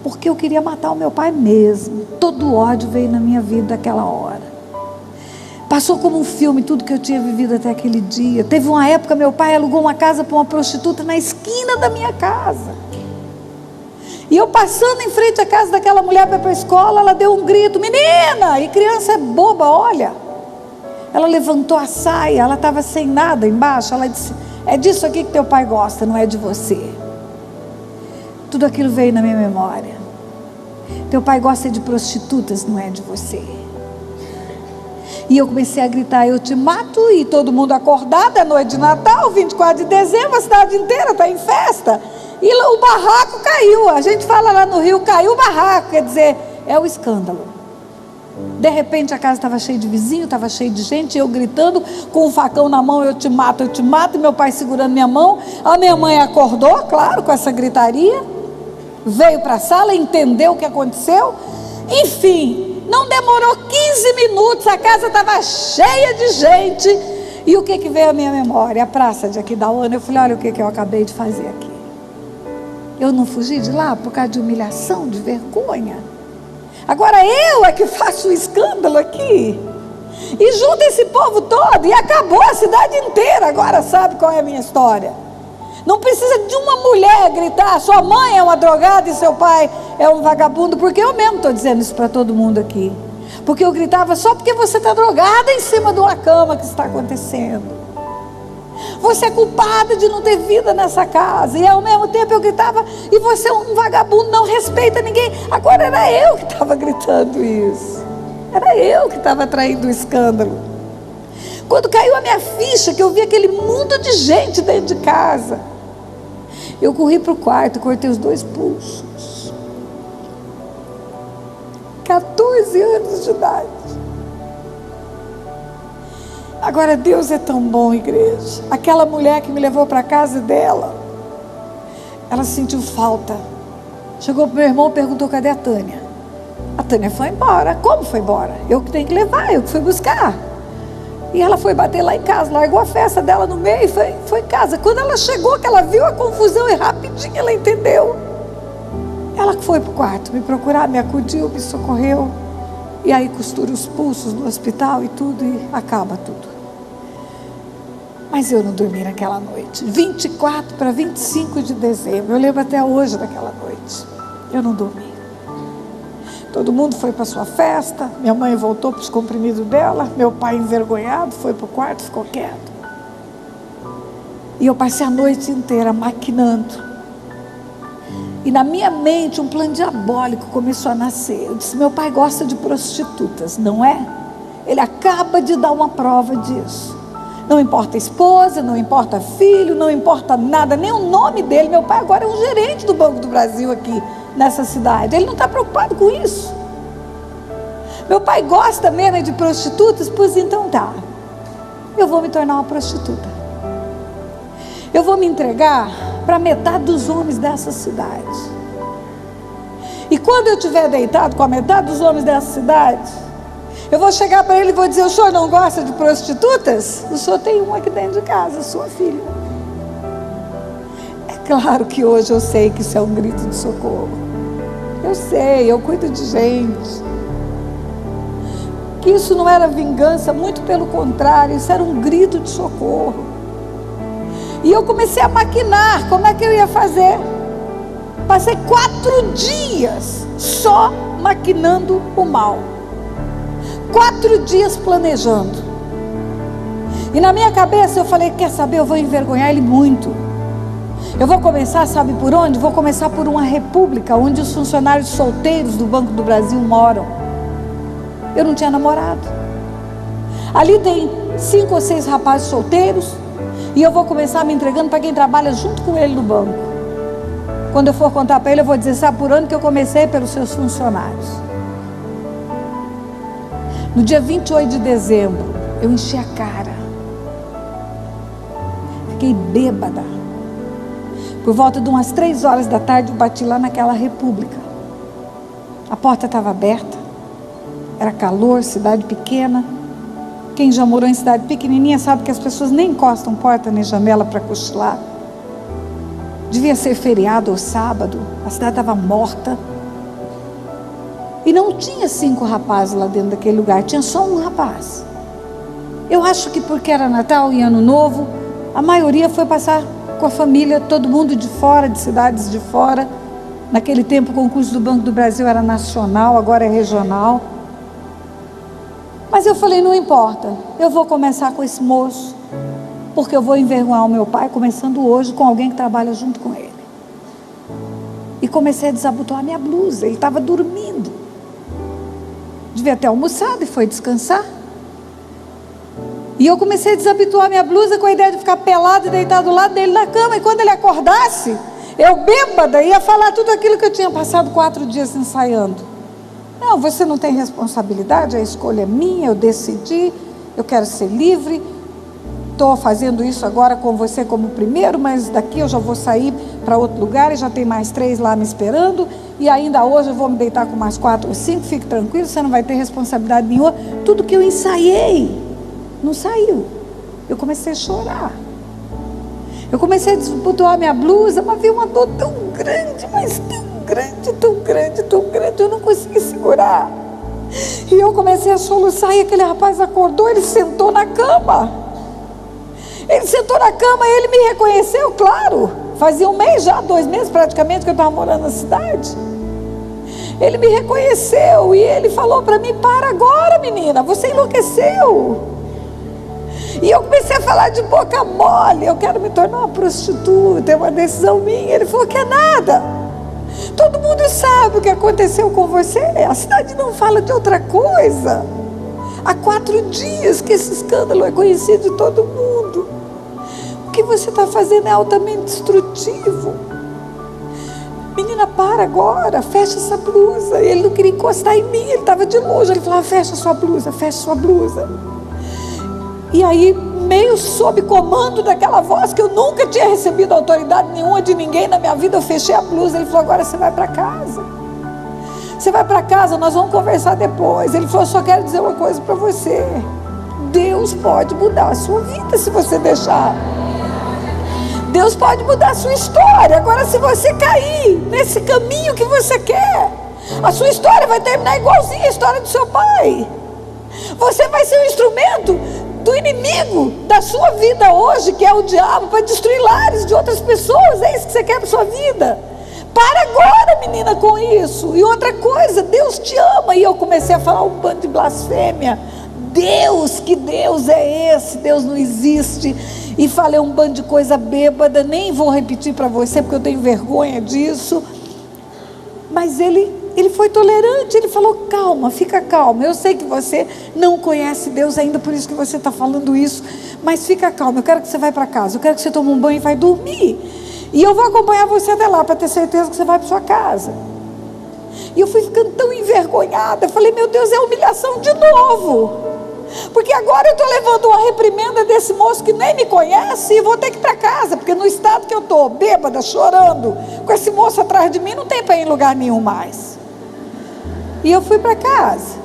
Speaker 1: porque eu queria matar o meu pai mesmo. Todo o ódio veio na minha vida naquela hora. Passou como um filme tudo que eu tinha vivido até aquele dia. Teve uma época, meu pai alugou uma casa para uma prostituta na esquina da minha casa. E eu passando em frente à casa daquela mulher para ir para a escola, ela deu um grito, menina! E criança é boba, olha. Ela levantou a saia, ela estava sem nada embaixo. Ela disse, é disso aqui que teu pai gosta, não é de você. Tudo aquilo veio na minha memória. Teu pai gosta de prostitutas, não é de você. E eu comecei a gritar, eu te mato, e todo mundo acordado, é noite de Natal, 24 de dezembro, a cidade inteira está em festa, e o barraco caiu. A gente fala lá no Rio, caiu o barraco, quer dizer, é o escândalo. De repente a casa estava cheia de vizinhos, estava cheia de gente, eu gritando, com um facão na mão, eu te mato, e meu pai segurando minha mão. A minha mãe acordou, claro, com essa gritaria, veio para a sala, entendeu o que aconteceu, enfim. Não demorou 15 minutos, a casa estava cheia de gente. E o que veio à minha memória? A praça de Aquidauana. Eu falei, olha o que eu acabei de fazer aqui. Eu não fugi de lá por causa de humilhação, de vergonha. Agora eu é que faço o escândalo aqui. E junta esse povo todo, e acabou a cidade inteira. Agora sabe qual é a minha história? Não precisa de uma mulher gritar, sua mãe é uma drogada e seu pai é um vagabundo, porque eu mesmo estou dizendo isso para todo mundo aqui. Porque eu gritava, só porque você está drogada em cima de uma cama que está acontecendo. Você é culpada de não ter vida nessa casa. E ao mesmo tempo eu gritava, e você é um vagabundo, não respeita ninguém. Agora era eu que estava gritando isso. Era eu que estava traindo o escândalo. Quando caiu a minha ficha, que eu vi aquele mundo de gente dentro de casa, eu corri para o quarto, cortei os 2 pulsos. 14 anos de idade. Agora Deus é tão bom, igreja. Aquela mulher que me levou para a casa dela, ela sentiu falta. Chegou para o meu irmão e perguntou, cadê a Tânia? A Tânia foi embora. Como foi embora? Eu que tenho que levar, eu que fui buscar. E ela foi bater lá em casa, largou a festa dela no meio e foi em casa. Quando ela chegou, que ela viu a confusão e rapidinho ela entendeu. Ela foi para o quarto me procurar, me acudiu, me socorreu. E aí costura os pulsos no hospital e tudo, e acaba tudo. Mas eu não dormi naquela noite. 24 para 25 de dezembro, eu lembro até hoje daquela noite. Eu não dormi. Todo mundo foi para sua festa, minha mãe voltou para os comprimidos dela, meu pai envergonhado foi para o quarto, ficou quieto. E eu passei a noite inteira maquinando. E na minha mente um plano diabólico começou a nascer. Eu disse, meu pai gosta de prostitutas, não é? Ele acaba de dar uma prova disso. Não importa a esposa, não importa filho, não importa nada, nem o nome dele. Meu pai agora é um gerente do Banco do Brasil aqui nessa cidade. Ele não está preocupado com isso. Meu pai gosta mesmo de prostitutas, pois então tá. Eu vou me tornar uma prostituta. Eu vou me entregar para metade dos homens dessa cidade. E quando eu estiver deitado com a metade dos homens dessa cidade, eu vou chegar para ele e vou dizer, o senhor não gosta de prostitutas? O senhor tem uma aqui dentro de casa, sua filha. É claro que hoje eu sei que isso é um grito de socorro. Eu sei, eu cuido de gente. Que isso não era vingança, muito pelo contrário, isso era um grito de socorro. E eu comecei a maquinar, como é que eu ia fazer? Passei 4 dias só maquinando o mal. 4 dias planejando. E na minha cabeça eu falei, quer saber, eu vou envergonhar ele muito. Eu vou começar, sabe por onde? Vou começar por uma república, onde os funcionários solteiros do Banco do Brasil moram. Eu não tinha namorado. Ali tem 5 ou 6 rapazes solteiros, e eu vou começar me entregando para quem trabalha junto com ele no banco. Quando eu for contar para ele, eu vou dizer, sabe por onde que eu comecei? Pelos seus funcionários. No dia 28 de dezembro, eu enchi a cara. Fiquei bêbada. Por volta de umas 3 horas da tarde, eu bati lá naquela república. A porta estava aberta. Era calor, cidade pequena. Quem já morou em cidade pequenininha sabe que as pessoas nem encostam porta nem janela para cochilar. Devia ser feriado ou sábado. A cidade estava morta. E não tinha 5 rapazes lá dentro daquele lugar. Tinha só um rapaz. Eu acho que porque era Natal e Ano Novo, a maioria foi passar com a família, todo mundo de fora, de cidades de fora. Naquele tempo o concurso do Banco do Brasil era nacional, agora é regional. Mas eu falei, não importa, eu vou começar com esse moço, porque eu vou envergonhar o meu pai, começando hoje com alguém que trabalha junto com ele. E comecei a desabotoar minha blusa, ele estava dormindo. Devia ter almoçado e foi descansar. E eu comecei a desabotoar minha blusa com a ideia de ficar pelado e deitado do lado dele na cama. E quando ele acordasse, eu bêbada ia falar tudo aquilo que eu tinha passado 4 dias ensaiando. Não, você não tem responsabilidade, a escolha é minha, eu decidi, eu quero ser livre. Estou fazendo isso agora com você como primeiro, mas daqui eu já vou sair para outro lugar e já tem mais 3 lá me esperando. E ainda hoje eu vou me deitar com mais 4 ou 5, fique tranquilo, você não vai ter responsabilidade nenhuma. Tudo que eu ensaiei não saiu. Eu comecei a chorar. Eu comecei a desabotoar minha blusa, mas vi uma dor tão grande, mas tão grande, tão grande, tão grande, eu não consegui segurar. E eu comecei a soluçar, e aquele rapaz acordou, ele sentou na cama. Ele sentou na cama e ele me reconheceu, claro. Fazia 1 mês já, 2 meses praticamente que eu estava morando na cidade. Ele me reconheceu e ele falou para mim, para agora menina, você enlouqueceu. E eu comecei a falar de boca mole, eu quero me tornar uma prostituta, é uma decisão minha. Ele falou que é nada. Todo mundo sabe o que aconteceu com você, a cidade não fala de outra coisa. Há 4 dias que esse escândalo é conhecido de todo mundo. O que você está fazendo é altamente destrutivo. Menina, para agora, fecha essa blusa. Ele não queria encostar em mim, ele estava de longe. Ele falava, fecha sua blusa, fecha sua blusa. E aí, meio sob comando daquela voz, que eu nunca tinha recebido autoridade nenhuma de ninguém na minha vida, eu fechei a blusa. Ele falou, agora você vai para casa. Você vai para casa, nós vamos conversar depois. Ele falou, só quero dizer uma coisa para você. Deus pode mudar a sua vida se você deixar. Deus pode mudar a sua história. Agora, se você cair nesse caminho que você quer, a sua história vai terminar igualzinha a história do seu pai. Você vai ser um instrumento do inimigo da sua vida hoje, que é o diabo, para destruir lares de outras pessoas. É isso que você quer para sua vida? Para agora, menina, com isso. E outra coisa, Deus te ama. E eu comecei a falar um bando de blasfêmia. Deus, que Deus é esse? Deus não existe. E falei um bando de coisa bêbada. Nem vou repetir para você, porque eu tenho vergonha disso. Mas ele foi tolerante. Ele falou, calma, fica calma. Eu sei que você não conhece Deus ainda, por isso que você está falando isso. Mas fica calma, eu quero que você vá para casa. Eu quero que você tome um banho e vai dormir. E eu vou acompanhar você até lá, para ter certeza que você vai para sua casa. E eu fui ficando tão envergonhada. Eu falei, meu Deus, é humilhação de novo. Porque agora eu estou levando uma reprimenda desse moço que nem me conhece, e vou ter que ir para casa. Porque no estado que eu estou, bêbada, chorando, com esse moço atrás de mim, não tem para ir em lugar nenhum mais. E eu fui para casa.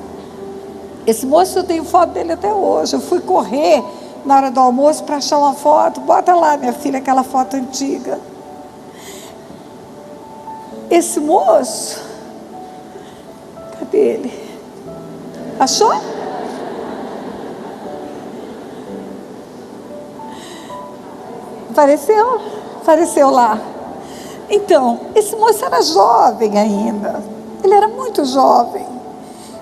Speaker 1: Esse moço, eu tenho foto dele até hoje. Eu fui correr na hora do almoço para achar uma foto. Bota lá, minha filha, aquela foto antiga. Esse moço, cadê ele? Achou? Apareceu lá. Então, esse moço era jovem ainda. Ele era muito jovem.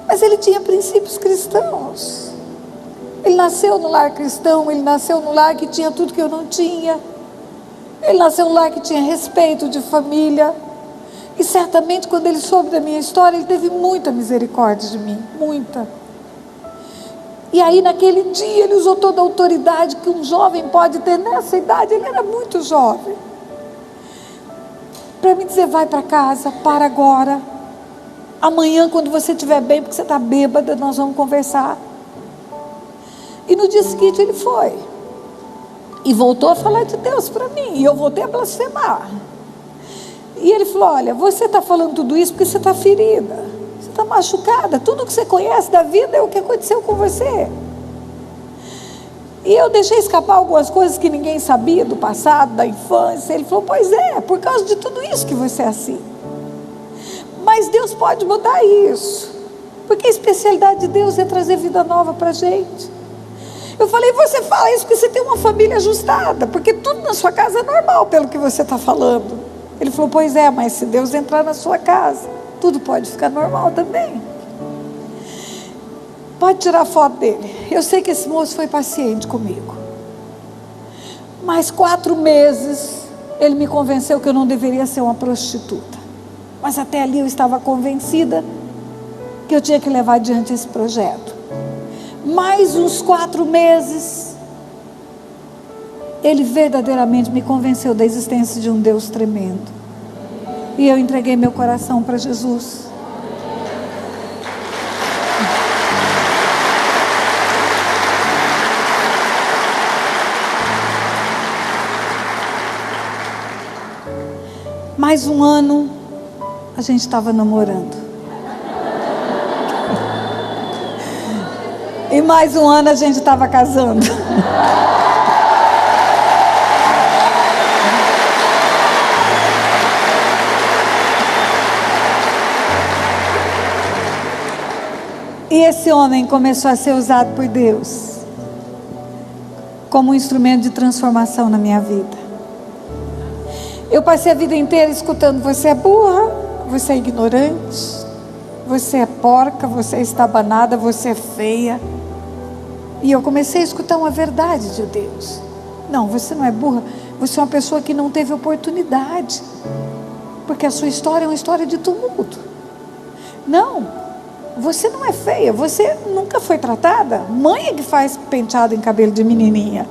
Speaker 1: Mas ele tinha princípios cristãos. Ele nasceu no lar cristão, ele nasceu no lar que tinha tudo que eu não tinha. Ele nasceu num lar que tinha respeito de família. E certamente quando ele soube da minha história, ele teve muita misericórdia de mim, muita. E aí naquele dia ele usou toda a autoridade que um jovem pode ter nessa idade. Ele era muito jovem, para me dizer: vai para casa, para agora. Amanhã, quando você estiver bem, porque você está bêbada, nós vamos conversar. E no dia seguinte ele foi. E voltou a falar de Deus para mim. E eu voltei a blasfemar. E ele falou: olha, você está falando tudo isso porque você está ferida. Você está machucada. Tudo que você conhece da vida é o que aconteceu com você. E eu deixei escapar algumas coisas que ninguém sabia do passado, da infância. Ele falou: pois é, por causa de tudo isso que você é assim. Mas Deus pode mudar isso. Porque a especialidade de Deus é trazer vida nova para a gente. Eu falei: você fala isso porque você tem uma família ajustada, porque tudo na sua casa é normal pelo que você está falando. Ele falou: pois é, mas se Deus entrar na sua casa, tudo pode ficar normal também. Pode tirar a foto dele. Eu sei que esse moço foi paciente comigo. Mas 4 meses ele me convenceu que eu não deveria ser uma prostituta. Mas até ali eu estava convencida que eu tinha que levar adiante esse projeto. Mais uns 4 meses, ele verdadeiramente me convenceu da existência de um Deus tremendo. E eu entreguei meu coração para Jesus. Mais um ano, a gente estava namorando. E mais um ano a gente estava casando. E esse homem começou a ser usado por Deus como um instrumento de transformação na minha vida. Eu passei a vida inteira escutando: você é burra, você é ignorante, você é porca, você é estabanada, você é feia. E eu comecei a escutar uma verdade de Deus: não, você não é burra, você é uma pessoa que não teve oportunidade, porque a sua história é uma história de tumulto. Não, você não é feia, você nunca foi tratada. Mãe é que faz penteado em cabelo de menininha,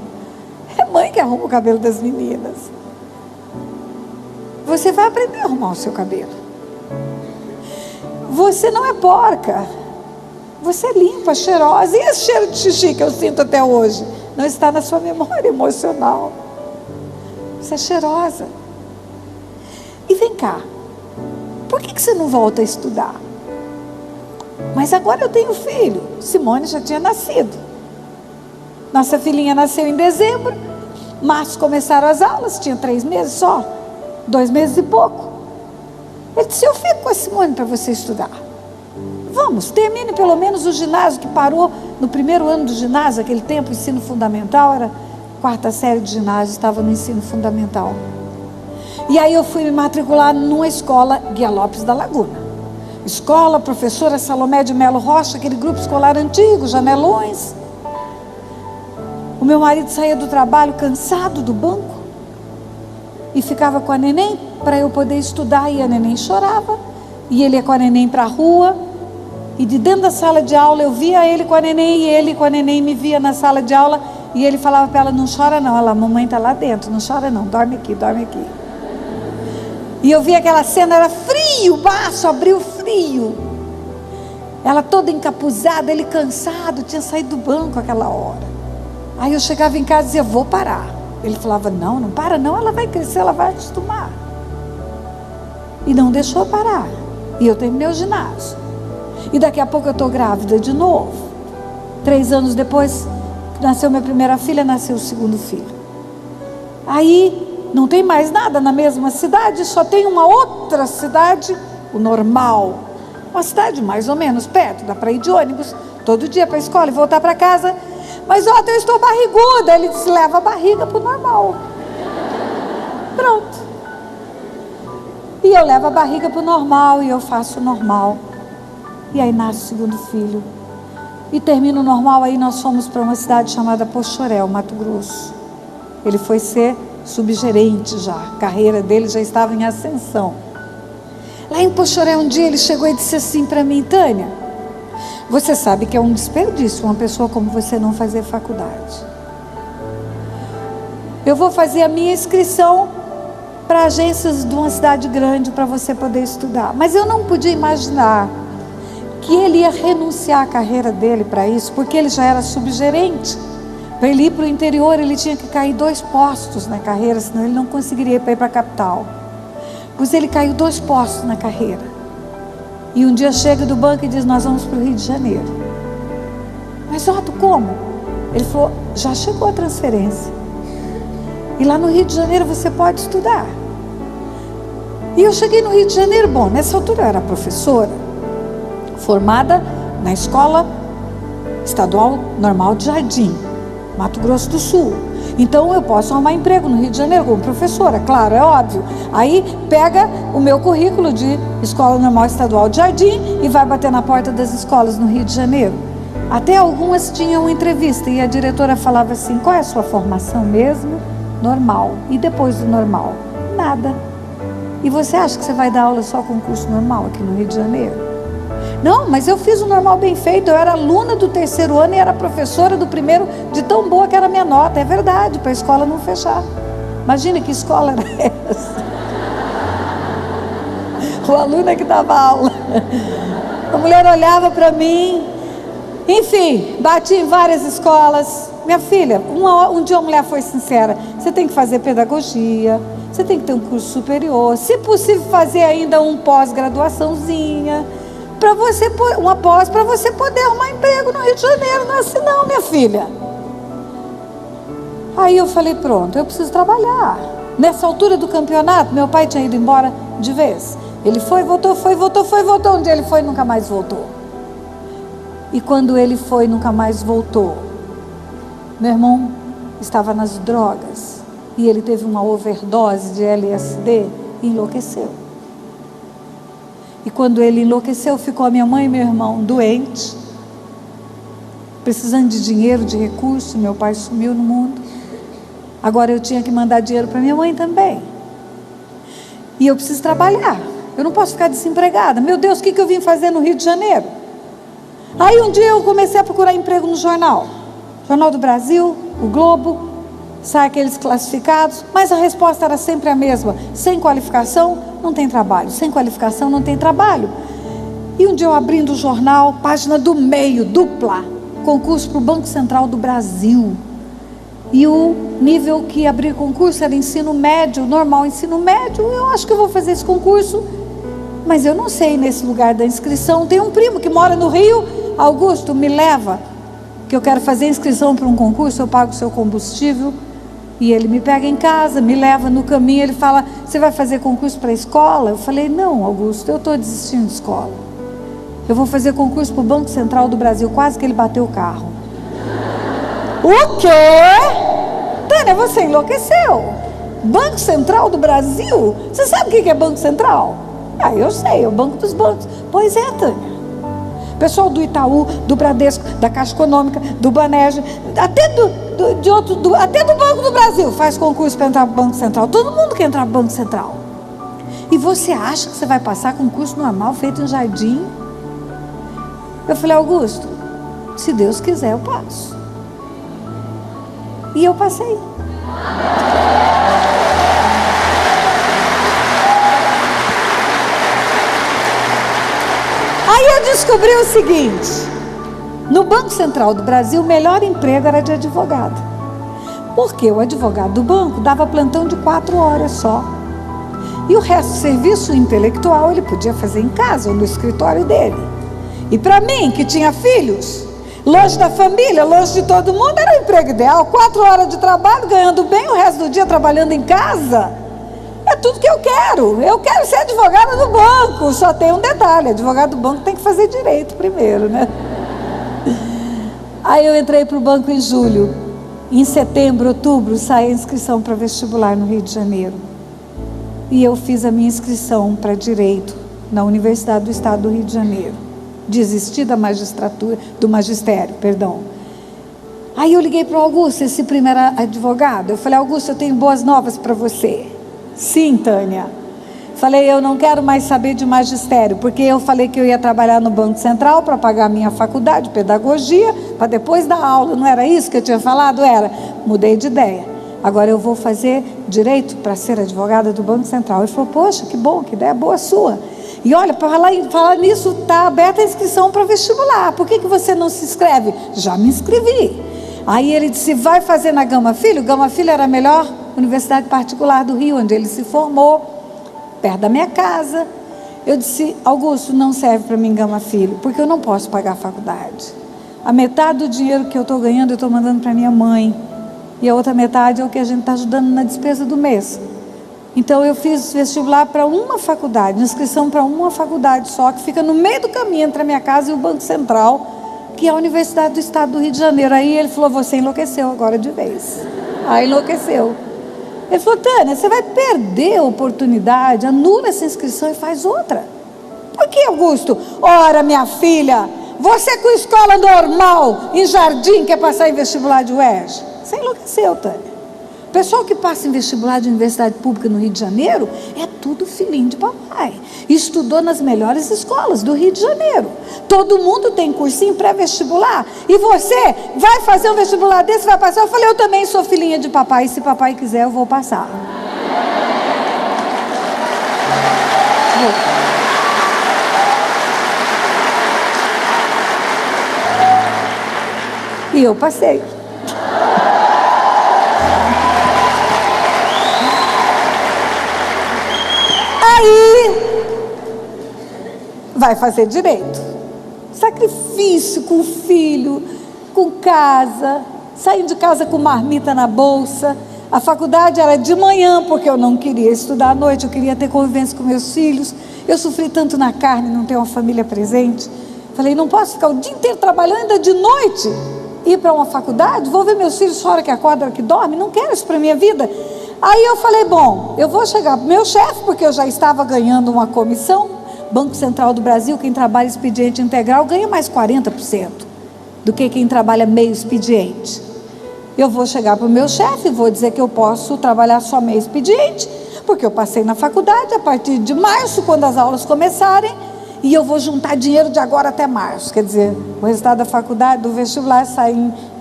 Speaker 1: é mãe que arruma o cabelo das meninas. Você vai aprender a arrumar o seu cabelo. Você não é porca, você é limpa, cheirosa. E esse cheiro de xixi que eu sinto até hoje não está na sua memória emocional. Você é cheirosa. E vem cá, por que você não volta a estudar? Mas agora eu tenho filho. Simone já tinha nascido. Nossa filhinha nasceu em dezembro. Março começaram as aulas, tinha 3 meses só, 2 meses e pouco. Ele disse: eu fico com a Simone para você estudar. Vamos, termine pelo menos o ginásio, que parou no primeiro ano do ginásio. Aquele tempo, ensino fundamental, era 4ª série de ginásio, estava no ensino fundamental. E aí eu fui me matricular numa escola, Guia Lopes da Laguna. Escola, professora Salomé de Melo Rocha, aquele grupo escolar antigo, janelões. O meu marido saía do trabalho cansado do banco e ficava com a neném para eu poder estudar, e a neném chorava, e ele ia com a neném para a rua, e de dentro da sala de aula eu via ele com a neném, e ele com a neném me via na sala de aula, e ele falava para ela: não chora não. Ela: mamãe está lá dentro, não chora não, dorme aqui, dorme aqui. E eu via aquela cena, era frio, baixo, abriu frio, ela toda encapuzada, ele cansado, tinha saído do banco aquela hora. Aí eu chegava em casa e dizia: vou parar. Ele falava: não, não para não, ela vai crescer, ela vai acostumar. E não deixou eu parar. E eu terminei o ginásio. E daqui a pouco eu estou grávida de novo. 3 anos depois, nasceu minha primeira filha, nasceu o segundo filho. Aí não tem mais nada na mesma cidade, só tem uma outra cidade, o Normal. Uma cidade mais ou menos perto, dá para ir de ônibus todo dia para a escola e voltar para casa. Mas ó, eu estou barriguda. Ele disse: leva a barriga para o Normal. Pronto. E eu levo a barriga para o Normal, e eu faço o Normal. E aí nasce o segundo filho. E termina o normal, aí nós fomos para uma cidade chamada Poxoréu, Mato Grosso. Ele foi ser subgerente já, a carreira dele já estava em ascensão. Lá em Poxoréu um dia ele chegou e disse assim para mim: Tânia, você sabe que é um desperdício uma pessoa como você não fazer faculdade. Eu vou fazer a minha inscrição para agências de uma cidade grande para você poder estudar. Mas eu não podia imaginar que ele ia renunciar à carreira dele para isso, porque ele já era subgerente. Para ele ir para o interior, ele tinha que cair 2 postos na carreira, senão ele não conseguiria ir para a capital. Pois ele caiu 2 postos na carreira. E um dia chega do banco e diz: nós vamos para o Rio de Janeiro. Mas Otto, como? Ele falou: já chegou a transferência. E lá no Rio de Janeiro você pode estudar. E eu cheguei no Rio de Janeiro, bom, nessa altura eu era professora, formada na Escola Estadual Normal de Jardim, Mato Grosso do Sul. Então eu posso arrumar emprego no Rio de Janeiro como professora, claro, é óbvio. Aí pega o meu currículo de Escola Normal Estadual de Jardim e vai bater na porta das escolas no Rio de Janeiro. Até algumas tinham entrevista e a diretora falava assim: qual é a sua formação mesmo? Normal. E depois do normal? Nada. E você acha que você vai dar aula só com curso normal aqui no Rio de Janeiro? Não, mas eu fiz o normal bem feito. Eu era aluna do 3º ano e era professora do 1º, de tão boa que era a minha nota. É verdade, para a escola não fechar. Imagina que escola era essa. O aluno é que dava aula. A mulher olhava para mim. Enfim, bati em várias escolas. Minha filha, um dia uma mulher foi sincera: você tem que fazer pedagogia, você tem que ter um curso superior, se possível fazer ainda um pós-graduaçãozinha, uma pós para você poder arrumar emprego no Rio de Janeiro. Não é assim não, minha filha. Aí eu falei: pronto, eu preciso trabalhar. Nessa altura do campeonato, meu pai tinha ido embora de vez. Ele foi, voltou. Um dia ele foi e nunca mais voltou. E quando ele foi, nunca mais voltou. Meu irmão estava nas drogas e ele teve uma overdose de LSD e enlouqueceu. E quando ele enlouqueceu, ficou a minha mãe e meu irmão doentes, precisando de dinheiro, de recurso. Meu pai sumiu no mundo. Agora eu tinha que mandar dinheiro para minha mãe também. E eu preciso trabalhar. Eu não posso ficar desempregada. Meu Deus, o que eu vim fazer no Rio de Janeiro? Aí um dia eu comecei a procurar emprego no jornal. Jornal do Brasil, o Globo, sai aqueles classificados, mas a resposta era sempre a mesma: sem qualificação não tem trabalho, sem qualificação não tem trabalho. E um dia eu abrindo o jornal, página do meio, dupla, concurso para o Banco Central do Brasil. E o nível que abrir concurso era ensino médio, normal ensino médio. Eu acho que eu vou fazer esse concurso, mas eu não sei nesse lugar da inscrição. Tem um primo que mora no Rio: Augusto, me leva, que eu quero fazer inscrição para um concurso, eu pago o seu combustível. E ele me pega em casa, me leva no caminho, ele fala: você vai fazer concurso para a escola? Eu falei: não, Augusto, eu estou desistindo de escola. Eu vou fazer concurso para o Banco Central do Brasil. Quase que ele bateu o carro. O quê? Tânia, você enlouqueceu? Banco Central do Brasil? Você sabe o que é Banco Central? Ah, eu sei, é o banco dos bancos. Pois é, Tânia. Pessoal do Itaú, do Bradesco, da Caixa Econômica, do Banerj, até até do Banco do Brasil faz concurso para entrar para o Banco Central. Todo mundo quer entrar para o Banco Central. E você acha que você vai passar concurso normal feito em Jardim? Eu falei: Augusto, se Deus quiser eu passo. E eu passei. Aí eu descobri o seguinte: no Banco Central do Brasil, o melhor emprego era de advogado. Porque o advogado do banco dava plantão de 4 horas só. E o resto do serviço intelectual ele podia fazer em casa ou no escritório dele. E para mim, que tinha filhos, longe da família, longe de todo mundo, era o emprego ideal. 4 horas de trabalho, ganhando bem, o resto do dia trabalhando em casa. É tudo que eu quero. Eu quero ser advogada do banco. Só tem um detalhe: advogado do banco tem que fazer direito primeiro, né? Aí eu entrei para o banco em julho. Em setembro, outubro, sai a inscrição para vestibular no Rio de Janeiro. E eu fiz a minha inscrição para direito na Universidade do Estado do Rio de Janeiro. Desisti da magistratura, do magistério, perdão. Aí eu liguei para o Augusto, esse primeiro advogado. Eu falei: Augusto, eu tenho boas novas para você. Sim, Tânia. Falei: eu não quero mais saber de magistério, porque eu falei que eu ia trabalhar no Banco Central para pagar a minha faculdade, pedagogia, para depois dar aula. Não era isso que eu tinha falado? Era. Mudei de ideia. Agora eu vou fazer direito para ser advogada do Banco Central. Ele falou: poxa, que bom, que ideia boa sua. E olha, para falar nisso, está aberta a inscrição para vestibular. Por que você não se inscreve? Já me inscrevi. Aí ele disse: vai fazer na Gama Filho? Gama Filho era a melhor universidade particular do Rio, onde ele se formou, perto da minha casa. Eu disse: Augusto, não serve para mim Gama Filho, porque eu não posso pagar a faculdade. A metade do dinheiro que eu estou ganhando, eu estou mandando para minha mãe. E a outra metade é o que a gente está ajudando na despesa do mês. Então eu fiz vestibular para uma faculdade, inscrição para uma faculdade só, que fica no meio do caminho entre a minha casa e o Banco Central, que é a Universidade do Estado do Rio de Janeiro. Aí ele falou: você enlouqueceu agora de vez. Aí enlouqueceu. Ele falou: Tânia, você vai perder a oportunidade, anula essa inscrição e faz outra. Por que, Augusto? Ora, minha filha, você com escola normal, em Jardim, quer passar em vestibular de UERJ? Você enlouqueceu, Tânia. O pessoal que passa em vestibular de universidade pública no Rio de Janeiro é tudo filhinho de papai. Estudou nas melhores escolas do Rio de Janeiro. Todo mundo tem cursinho pré-vestibular. E você vai fazer um vestibular desse, vai passar? Eu falei: eu também sou filhinha de papai. E se papai quiser, eu vou passar. E eu passei. Aí, vai fazer direito. Sacrifício com filho, com casa, saindo de casa com marmita na bolsa. A faculdade era de manhã, porque eu não queria estudar à noite, eu queria ter convivência com meus filhos. Eu sofri tanto na carne, não ter uma família presente. Falei: não posso ficar o dia inteiro trabalhando, ainda de noite ir para uma faculdade, vou ver meus filhos só hora que acorda, hora que dorme, não quero isso para a minha vida. Aí eu falei: bom, eu vou chegar para o meu chefe, porque eu já estava ganhando uma comissão. Banco Central do Brasil, quem trabalha expediente integral ganha mais 40% do que quem trabalha meio expediente. Eu vou chegar para o meu chefe e vou dizer que eu posso trabalhar só meio expediente, porque eu passei na faculdade a partir de março, quando as aulas começarem, e eu vou juntar dinheiro de agora até março. Quer dizer, o resultado da faculdade, do vestibular, sai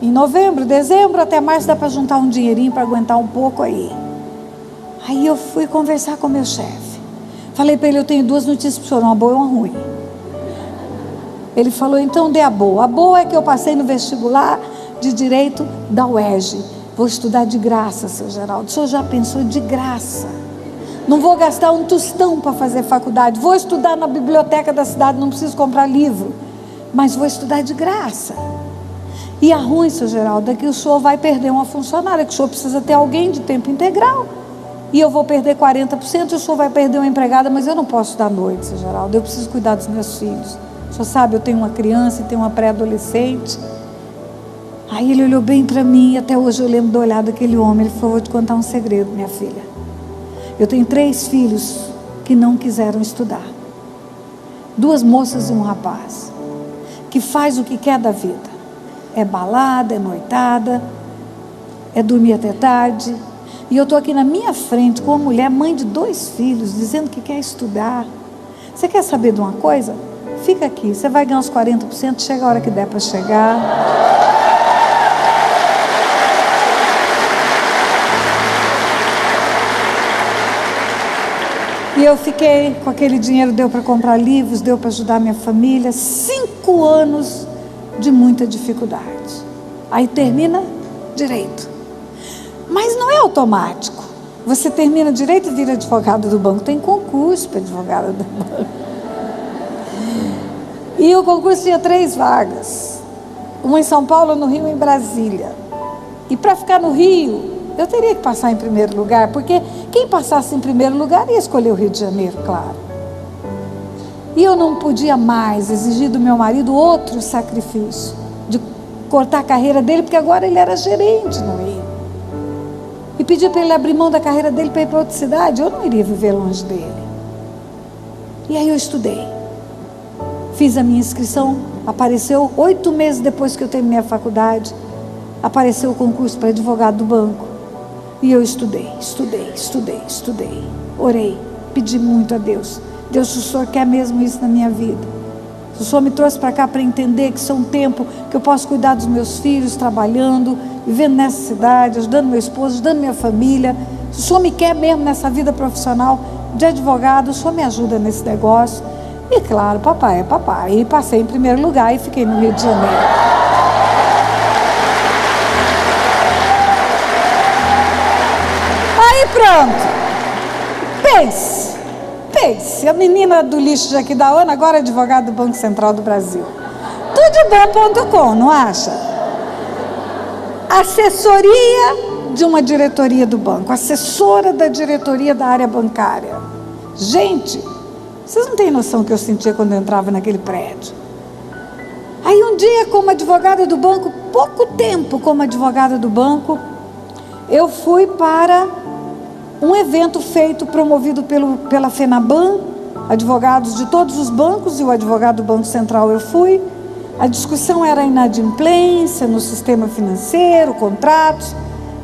Speaker 1: em novembro, dezembro, até março dá para juntar um dinheirinho para aguentar um pouco aí. Aí eu fui conversar com o meu chefe. Falei para ele: eu tenho duas notícias para o senhor, uma boa e uma ruim. Ele falou: então dê a boa. A boa é que eu passei no vestibular de Direito da UERJ. Vou estudar de graça, seu Geraldo. O senhor já pensou? De graça. Não vou gastar um tostão para fazer faculdade. Vou estudar na biblioteca da cidade, não preciso comprar livro. Mas vou estudar de graça. E a ruim, seu Geraldo, é que o senhor vai perder uma funcionária, que o senhor precisa ter alguém de tempo integral. E eu vou perder 40%, o senhor vai perder uma empregada, mas eu não posso estudar à noite, seu Geraldo. Eu preciso cuidar dos meus filhos. O senhor sabe, eu tenho uma criança e tenho uma pré-adolescente. Aí ele olhou bem para mim, e até hoje eu lembro do olhar daquele homem. Ele falou: vou te contar um segredo, minha filha. Eu tenho 3 filhos que não quiseram estudar. 2 moças e um rapaz, que faz o que quer da vida. É balada, é noitada, é dormir até tarde. E eu estou aqui na minha frente com uma mulher, mãe de 2 filhos, dizendo que quer estudar. Você quer saber de uma coisa? Fica aqui, você vai ganhar uns 40%, chega a hora que der para chegar. E eu fiquei com aquele dinheiro, deu para comprar livros, deu para ajudar minha família. 5 anos de muita dificuldade. Aí termina direito. Mas não é automático. Você termina direito e vira advogado do banco. Tem concurso para advogado do banco. E o concurso tinha 3 vagas. Uma em São Paulo, no Rio e em Brasília. E para ficar no Rio, eu teria que passar em primeiro lugar, porque quem passasse em primeiro lugar ia escolher o Rio de Janeiro, claro. E eu não podia mais exigir do meu marido outro sacrifício, de cortar a carreira dele, porque agora ele era gerente no Rio. E pedir para ele abrir mão da carreira dele para ir para outra cidade, eu não iria viver longe dele. E aí eu estudei. Fiz a minha inscrição, apareceu 8 meses depois que eu terminei a faculdade, apareceu o concurso para advogado do banco. E eu estudei, orei, pedi muito a Deus. Deus, se o Senhor quer mesmo isso na minha vida, se o Senhor me trouxe para cá para entender que isso é um tempo que eu posso cuidar dos meus filhos, trabalhando, vivendo nessa cidade, ajudando meu esposo, ajudando minha família, se o Senhor me quer mesmo nessa vida profissional de advogado, o Senhor me ajuda nesse negócio. E claro, papai é papai. E passei em primeiro lugar e fiquei no Rio de Janeiro. Aí pronto. Pense. A menina do lixo de Aquidauana, agora é advogada do Banco Central do Brasil. Tudebom.com, não acha? Assessoria de uma diretoria do banco. Assessora da diretoria da área bancária. Gente, vocês não têm noção do que eu sentia quando eu entrava naquele prédio. Aí um dia, como advogada do banco, pouco tempo como advogada do banco, eu fui para um evento promovido pela FENABAN, advogados de todos os bancos, e o advogado do Banco Central eu fui. A discussão era a inadimplência no sistema financeiro, contratos.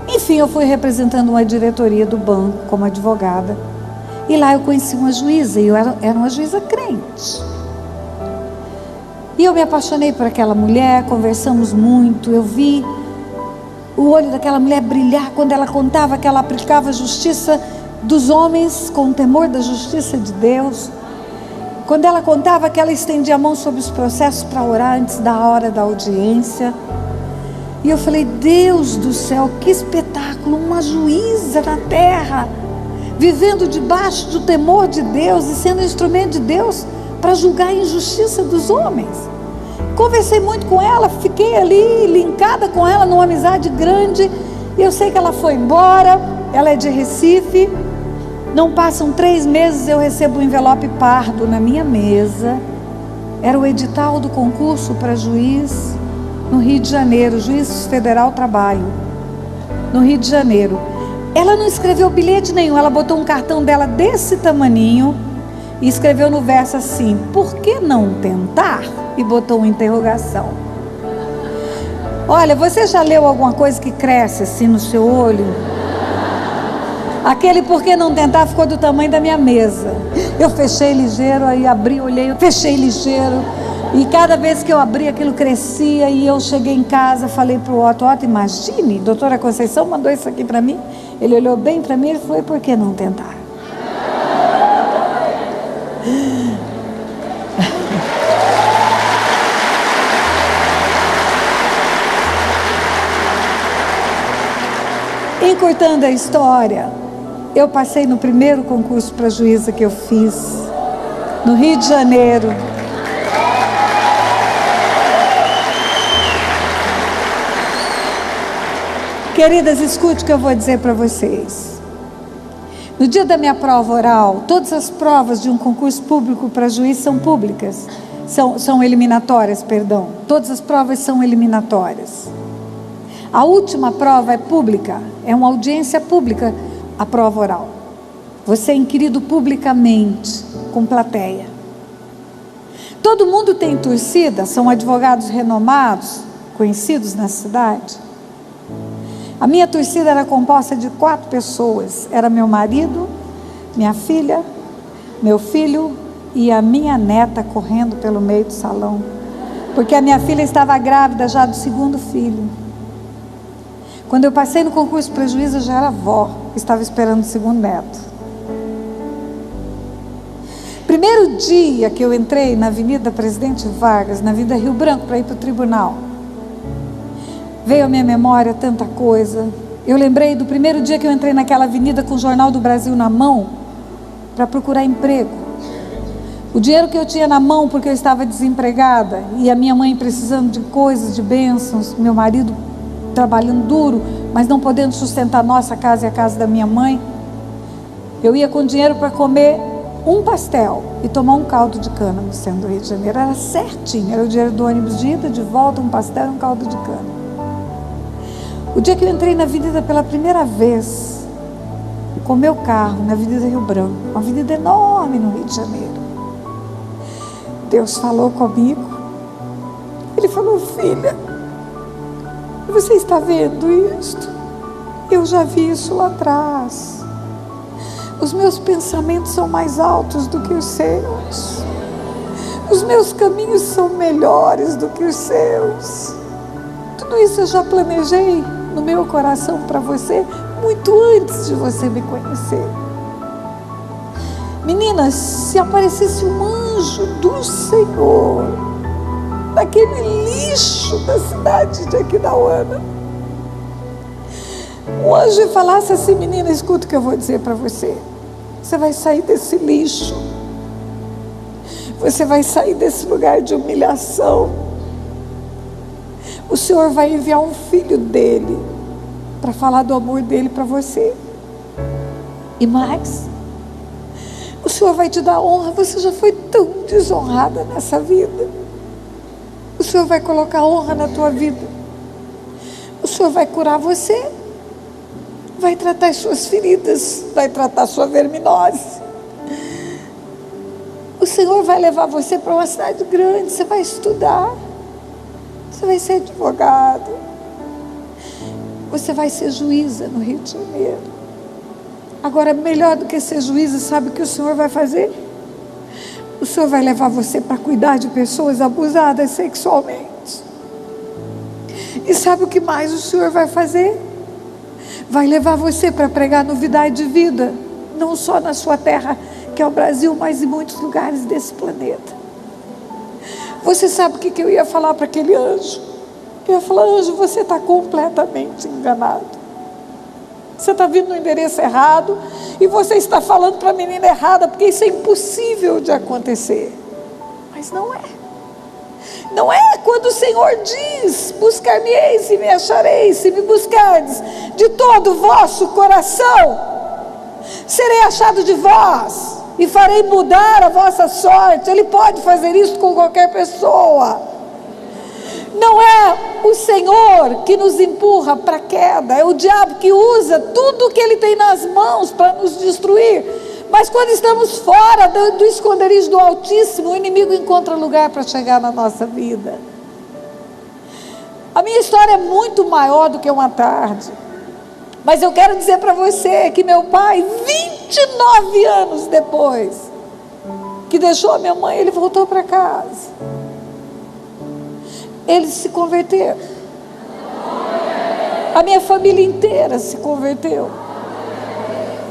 Speaker 1: Enfim, eu fui representando uma diretoria do banco como advogada. E lá eu conheci uma juíza, e eu era uma juíza crente. E eu me apaixonei por aquela mulher, conversamos muito, eu vi o olho daquela mulher brilhar quando ela contava que ela aplicava a justiça dos homens com o temor da justiça de Deus. Quando ela contava que ela estendia a mão sobre os processos para orar antes da hora da audiência. E eu falei, Deus do céu, que espetáculo, uma juíza na terra, vivendo debaixo do temor de Deus e sendo instrumento de Deus para julgar a injustiça dos homens. Conversei muito com ela, fiquei ali linkada com ela numa amizade grande. E eu sei que ela foi embora, ela é de Recife. Não passam 3 meses, eu recebo um envelope pardo na minha mesa. Era o edital do concurso para juiz no Rio de Janeiro, juiz federal trabalho, no Rio de Janeiro. Ela não escreveu bilhete nenhum, ela botou um cartão dela desse tamaninho e escreveu no verso assim, por que não tentar? E botou uma interrogação. Olha, você já leu alguma coisa que cresce assim no seu olho? Aquele por que não tentar ficou do tamanho da minha mesa. Eu fechei ligeiro, aí abri, olhei, fechei ligeiro. E cada vez que eu abri, aquilo crescia. E eu cheguei em casa, falei para o Otto, imagine, doutora Conceição mandou isso aqui para mim. Ele olhou bem para mim e falou, por que não tentar? Encurtando a história, eu passei no primeiro concurso para juíza que eu fiz, no Rio de Janeiro. Queridas, escute o que eu vou dizer para vocês. No dia da minha prova oral, todas as provas de um concurso público para juiz são públicas, são eliminatórias, perdão. Todas as provas são eliminatórias. A última prova é pública, é uma audiência pública, a prova oral. Você é inquirido publicamente, com plateia. Todo mundo tem torcida, são advogados renomados, conhecidos na cidade. A minha torcida era composta de 4 pessoas. Era meu marido, minha filha, meu filho e a minha neta correndo pelo meio do salão. Porque a minha filha estava grávida já do 2º filho. Quando eu passei no concurso para juíza, eu já era avó, estava esperando o 2º neto. Primeiro dia que eu entrei na Avenida Presidente Vargas, na Avenida Rio Branco, para ir para o tribunal, veio à minha memória tanta coisa. Eu lembrei do primeiro dia que eu entrei naquela avenida com o Jornal do Brasil na mão, para procurar emprego. O dinheiro que eu tinha na mão, porque eu estava desempregada, e a minha mãe precisando de coisas, de bênçãos, meu marido trabalhando duro, mas não podendo sustentar a nossa casa e a casa da minha mãe. Eu ia com dinheiro para comer um pastel e tomar um caldo de cana no centro do Rio de Janeiro. Era certinho, era o dinheiro do ônibus de ida, de volta, um pastel e um caldo de cana. O dia que eu entrei na avenida pela primeira vez, com meu carro, na Avenida Rio Branco, uma avenida enorme no Rio de Janeiro, Deus falou comigo. Ele falou: filha, você está vendo isto? Eu já vi isso lá atrás. Os meus pensamentos são mais altos do que os seus. Os meus caminhos são melhores do que os seus. Tudo isso eu já planejei no meu coração para você, muito antes de você me conhecer. Meninas, se aparecesse um anjo do Senhor naquele lixo da cidade de Aquidauana, um anjo falasse assim: menina, escuta o que eu vou dizer para você. Você vai sair desse lixo. Você vai sair desse lugar de humilhação. O Senhor vai enviar um filho dele para falar do amor dele para você. E mais, o Senhor vai te dar honra. Você já foi tão desonrada nessa vida. O Senhor vai colocar honra na tua vida. O Senhor vai curar você. Vai tratar as suas feridas. Vai tratar a sua verminose. O Senhor vai levar você para uma cidade grande. Você vai estudar. Você vai ser advogado. Você vai ser juíza no Rio de Janeiro. Agora, melhor do que ser juíza, sabe o que o Senhor vai fazer? O Senhor vai levar você para cuidar de pessoas abusadas sexualmente. E sabe o que mais o Senhor vai fazer? Vai levar você para pregar novidade de vida, não só na sua terra, que é o Brasil, mas em muitos lugares desse planeta. Você sabe o que eu ia falar para aquele anjo? Eu ia falar: anjo, você está completamente enganado. Você está vindo no endereço errado e você está falando para a menina errada, porque isso é impossível de acontecer. Mas não é. Não é quando o Senhor diz: buscar-me-eis e me achareis, se me buscardes de todo o vosso coração, serei achado de vós e farei mudar a vossa sorte. Ele pode fazer isso com qualquer pessoa. Não é o Senhor que nos empurra para a queda, é o diabo que usa tudo que ele tem nas mãos para nos destruir. Mas quando estamos fora do esconderijo do Altíssimo, o inimigo encontra lugar para chegar na nossa vida. A minha história é muito maior do que uma tarde, mas eu quero dizer para você que meu pai, 29 anos depois que deixou a minha mãe, ele voltou para casa. Ele se converteu. A minha família inteira se converteu.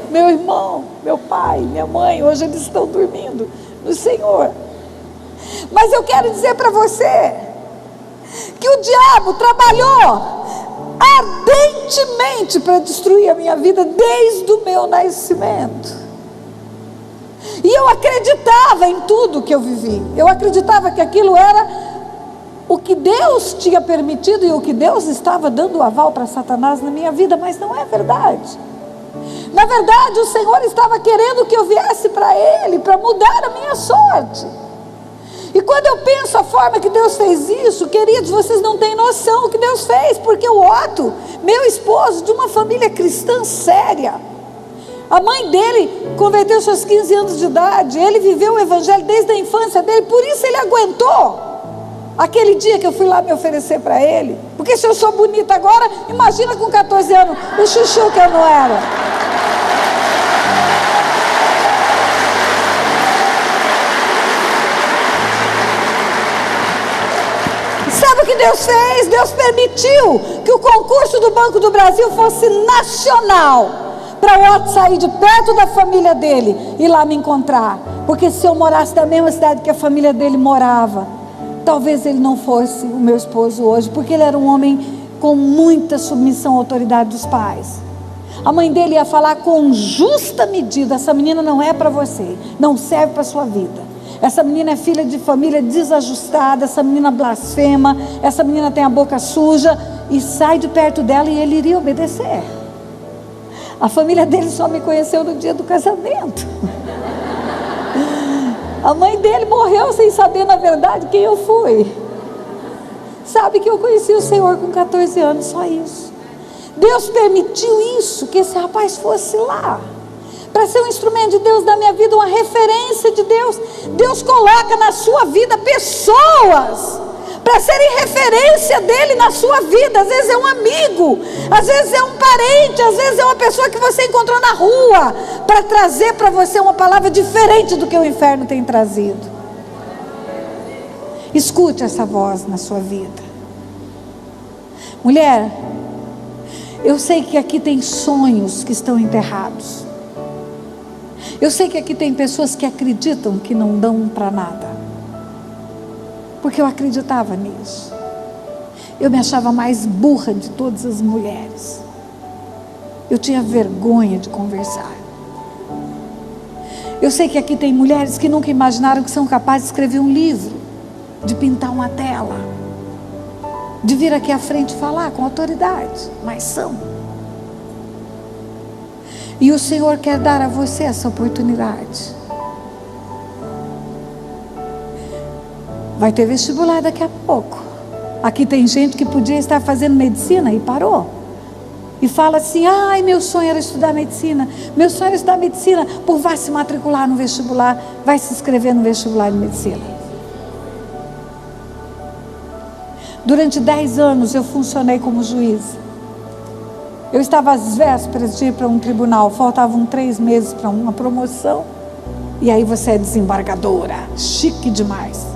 Speaker 1: Meu irmão, meu pai, minha mãe, hoje eles estão dormindo no Senhor. Mas eu quero dizer para você que o diabo trabalhou ardentemente para destruir a minha vida desde o meu nascimento. E eu acreditava em tudo que eu vivi. Eu acreditava que aquilo era o que Deus tinha permitido e o que Deus estava dando o aval para Satanás na minha vida, mas não é verdade. Na verdade, o Senhor estava querendo que eu viesse para Ele, para mudar a minha sorte. E quando eu penso a forma que Deus fez isso, queridos, vocês não têm noção o que Deus fez, porque o Otto, meu esposo, de uma família cristã séria, a mãe dele converteu-se aos 15 anos de idade, ele viveu o evangelho desde a infância dele, por isso ele aguentou aquele dia que eu fui lá me oferecer para ele. Porque se eu sou bonita agora, imagina com 14 anos, o chuchu que eu não era. Sabe o que Deus fez? Deus permitiu que o concurso do Banco do Brasil fosse nacional, para o Otto sair de perto da família dele e lá me encontrar. Porque se eu morasse na mesma cidade que a família dele morava, talvez ele não fosse o meu esposo hoje, porque ele era um homem com muita submissão à autoridade dos pais. A mãe dele ia falar com justa medida: essa menina não é para você, não serve para a sua vida. Essa menina é filha de família desajustada, essa menina blasfema, essa menina tem a boca suja, e sai de perto dela, e ele iria obedecer. A família dele só me conheceu no dia do casamento. A mãe dele morreu sem saber, na verdade, quem eu fui. Sabe que eu conheci o Senhor com 14 anos, só isso. Deus permitiu isso, que esse rapaz fosse lá, para ser um instrumento de Deus na minha vida, uma referência de Deus. Deus coloca na sua vida pessoas para serem referência dele na sua vida. Às vezes é um amigo, às vezes é um parente, às vezes é uma pessoa que você encontrou na rua, para trazer para você uma palavra diferente do que o inferno tem trazido. Escute essa voz na sua vida. Mulher, eu sei que aqui tem sonhos que estão enterrados. Eu sei que aqui tem pessoas que acreditam que não dão para nada. Porque eu acreditava nisso. Eu me achava mais burra de todas as mulheres. Eu tinha vergonha de conversar. Eu sei que aqui tem mulheres que nunca imaginaram que são capazes de escrever um livro, de pintar uma tela, de vir aqui à frente falar com autoridade, mas são. E o Senhor quer dar a você essa oportunidade. Vai ter vestibular daqui a pouco. Aqui tem gente que podia estar fazendo medicina e parou. E fala assim: ai, meu sonho era estudar medicina. Meu sonho era estudar medicina. Por vai se matricular no vestibular, vai se inscrever no vestibular de medicina. Durante 10 anos eu funcionei como juíza. Eu estava às vésperas de ir para um tribunal, faltavam 3 meses para uma promoção. E aí você é desembargadora, chique demais.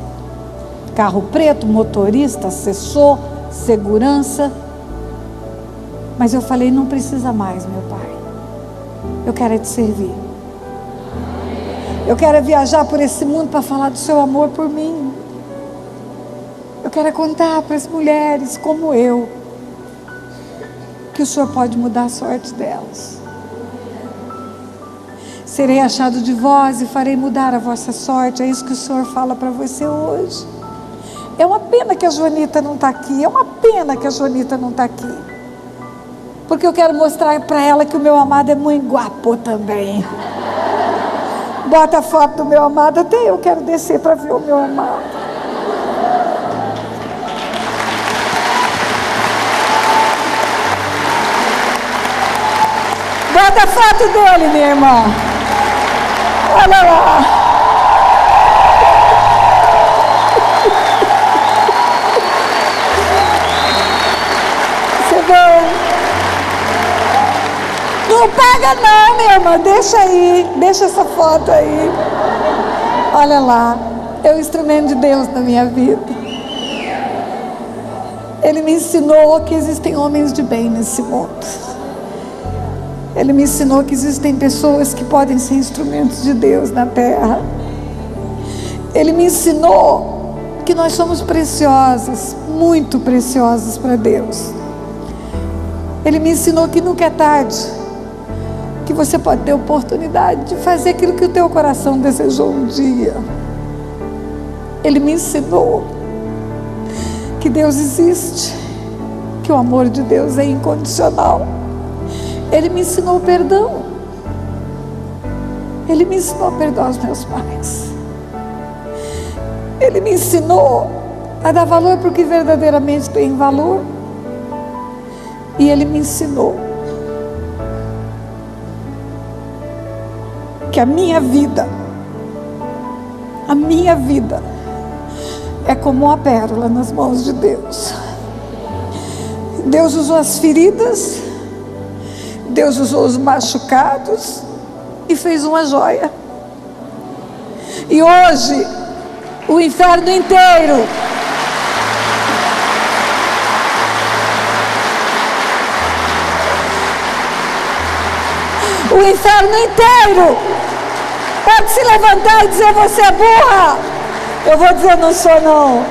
Speaker 1: Carro preto, motorista, assessor, segurança. Mas eu falei: não precisa mais, meu pai. Eu quero é te servir. Eu quero é viajar por esse mundo para falar do seu amor por mim. Eu quero é contar para as mulheres como eu, que o Senhor pode mudar a sorte delas. Serei achado de vós e farei mudar a vossa sorte. É isso que o Senhor fala para você hoje. É uma pena que a Joanita não está aqui. É uma pena que a Joanita não está aqui. Porque eu quero mostrar para ela que o meu amado é muito guapo também. Bota a foto do meu amado. Até eu quero descer para ver o meu amado. Bota a foto dele, minha irmã. Olha lá. Você vê? Não paga não, minha irmã. Deixa aí. Deixa essa foto aí. Olha lá. É o instrumento de Deus na minha vida. Ele me ensinou que existem homens de bem nesse mundo. Ele me ensinou que existem pessoas que podem ser instrumentos de Deus na terra. Ele me ensinou que nós somos preciosas, muito preciosas para Deus. Ele me ensinou que nunca é tarde, que você pode ter oportunidade de fazer aquilo que o teu coração desejou um dia. Ele me ensinou que Deus existe, que o amor de Deus é incondicional. Ele me ensinou perdão. Ele me ensinou a perdoar os meus pais. Ele me ensinou a dar valor para o que verdadeiramente tem valor. E Ele me ensinou que a minha vida é como uma pérola nas mãos de Deus. Deus usou as feridas, Deus usou os machucados e fez uma joia. E hoje, o inferno inteiro pode se levantar e dizer: você é burra. Eu vou dizer: não sou não.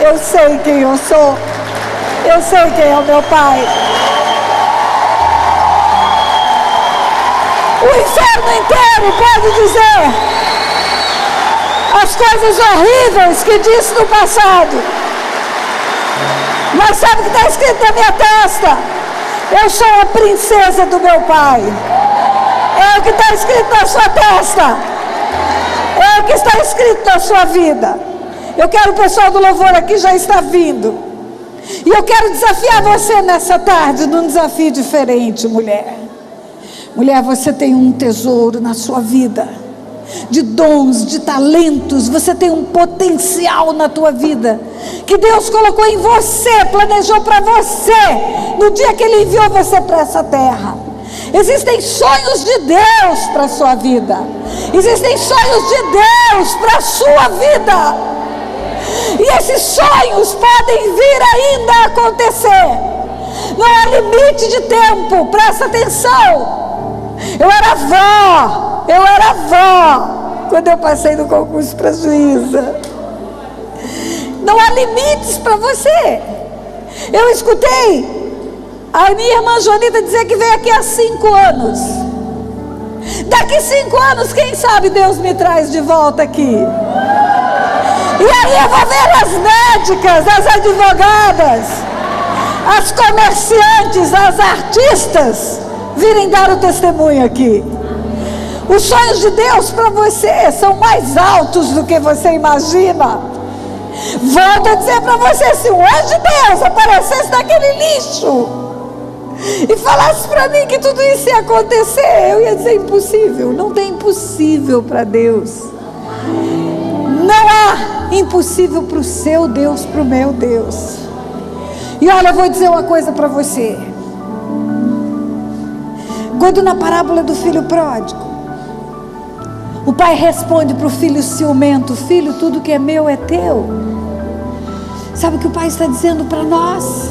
Speaker 1: Eu sei quem eu sou. Eu sei quem é o meu pai. O inferno inteiro pode dizer as coisas horríveis que disse no passado. Mas sabe o que está escrito na minha testa? Eu sou a princesa do meu pai. É o que está escrito na sua testa. É o que está escrito na sua vida. Eu quero o pessoal do louvor aqui, já está vindo. E eu quero desafiar você nessa tarde num desafio diferente, mulher. Mulher, você tem um tesouro na sua vida, de dons, de talentos. Você tem um potencial na tua vida, que Deus colocou em você, planejou para você, no dia que Ele enviou você para essa terra. Existem sonhos de Deus para a sua vida, existem sonhos de Deus para a sua vida, e esses sonhos podem vir ainda a acontecer. Não há limite de tempo, presta atenção. Eu era avó quando eu passei no concurso para juíza. Não há limites para você. Eu escutei a minha irmã Joanita dizer que veio aqui há 5 anos. Daqui 5 anos, quem sabe Deus me traz de volta aqui. E aí eu vou ver as médicas, as advogadas, as comerciantes, as artistas virem dar o testemunho aqui. Os sonhos de Deus para você são mais altos do que você imagina. Volto a dizer para você, se um anjo de Deus aparecesse naquele lixo e falasse para mim que tudo isso ia acontecer, eu ia dizer impossível. Não tem impossível para Deus. Não há impossível para o seu Deus, para o meu Deus. E olha, eu vou dizer uma coisa para você. Quando na parábola do filho pródigo, o pai responde para o filho ciumento: filho, tudo que é meu é teu. Sabe o que o pai está dizendo para nós?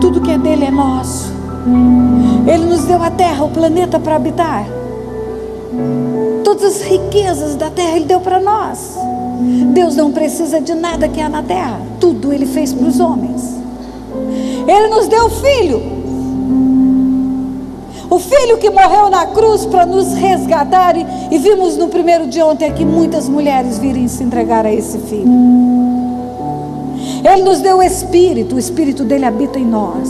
Speaker 1: Tudo que é dele é nosso. Ele nos deu a terra, o planeta para habitar. Todas as riquezas da terra Ele deu para nós. Deus não precisa de nada que há na terra. Tudo Ele fez para os homens. Ele nos deu o Filho. O Filho que morreu na cruz para nos resgatar. E vimos no primeiro dia ontem aqui muitas mulheres virem se entregar a esse Filho. Ele nos deu o Espírito dele habita em nós.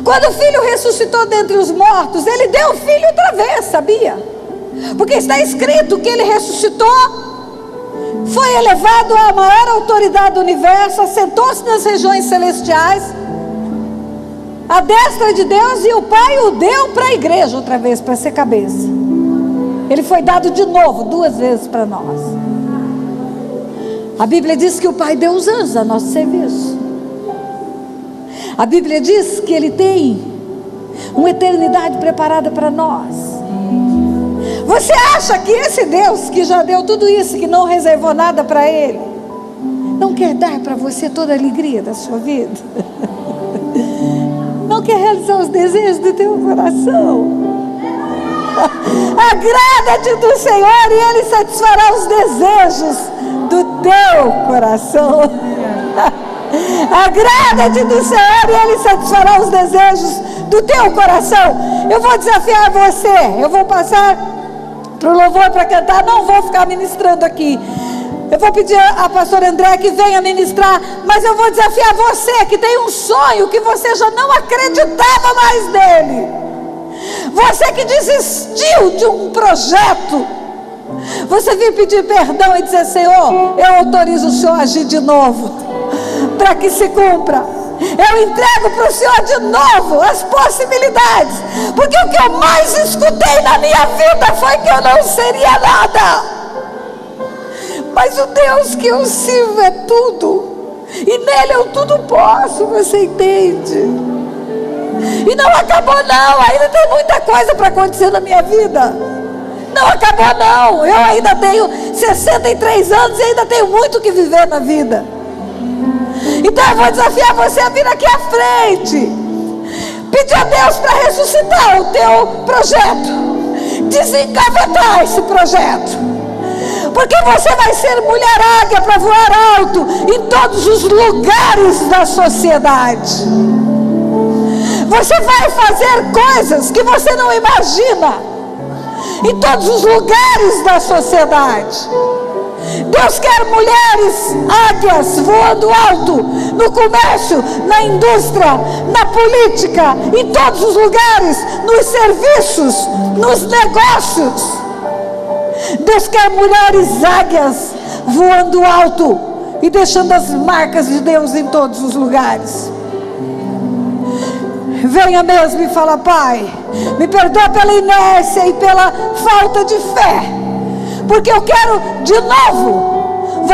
Speaker 1: Quando o Filho ressuscitou dentre os mortos, Ele deu o Filho outra vez, sabia? Porque está escrito que Ele ressuscitou, foi elevado à maior autoridade do universo, assentou-se nas regiões celestiais, à destra de Deus, e o Pai o deu para a igreja outra vez, para ser cabeça. Ele foi dado de novo, 2 vezes para nós. A Bíblia diz que o Pai deu os anjos a nosso serviço. A Bíblia diz que Ele tem uma eternidade preparada para nós. Você acha que esse Deus que já deu tudo isso, que não reservou nada para Ele, não quer dar para você toda a alegria da sua vida? Não quer realizar os desejos do teu coração? Agrada-te do Senhor e Ele satisfará os desejos do teu coração. Agrada-te do Senhor e Ele satisfará os desejos do teu coração. Eu vou desafiar você. Eu vou passar para o louvor para cantar. Não vou ficar ministrando aqui. Eu vou pedir a pastora André que venha ministrar. Mas eu vou desafiar você que tem um sonho que você já não acreditava mais nele. Você que desistiu de um projeto. Você vir pedir perdão e dizer: Senhor, eu autorizo o Senhor a agir de novo, para que se cumpra. Eu entrego para o Senhor de novo as possibilidades, porque o que eu mais escutei na minha vida foi que eu não seria nada. Mas o Deus que eu sirvo é tudo, e nele eu tudo posso, você entende? E não acabou não, ainda tem muita coisa para acontecer na minha vida. Não acabou não, eu ainda tenho 63 anos e ainda tenho muito que viver na vida. Então eu vou desafiar você a vir aqui à frente, pedir a Deus para ressuscitar o teu projeto, desengavetar esse projeto, porque você vai ser mulher águia para voar alto em todos os lugares da sociedade. Você vai fazer coisas que você não imagina em todos os lugares da sociedade. Deus quer mulheres águias voando alto no comércio, na indústria, na política, em todos os lugares, nos serviços, nos negócios. Deus quer mulheres águias voando alto e deixando as marcas de Deus em todos os lugares. venha mesmo e fala: Pai, me perdoa pela inércia e pela falta de fé, porque eu quero de novo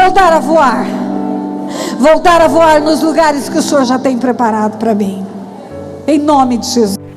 Speaker 1: voltar a voar nos lugares que o Senhor já tem preparado para mim, em nome de Jesus.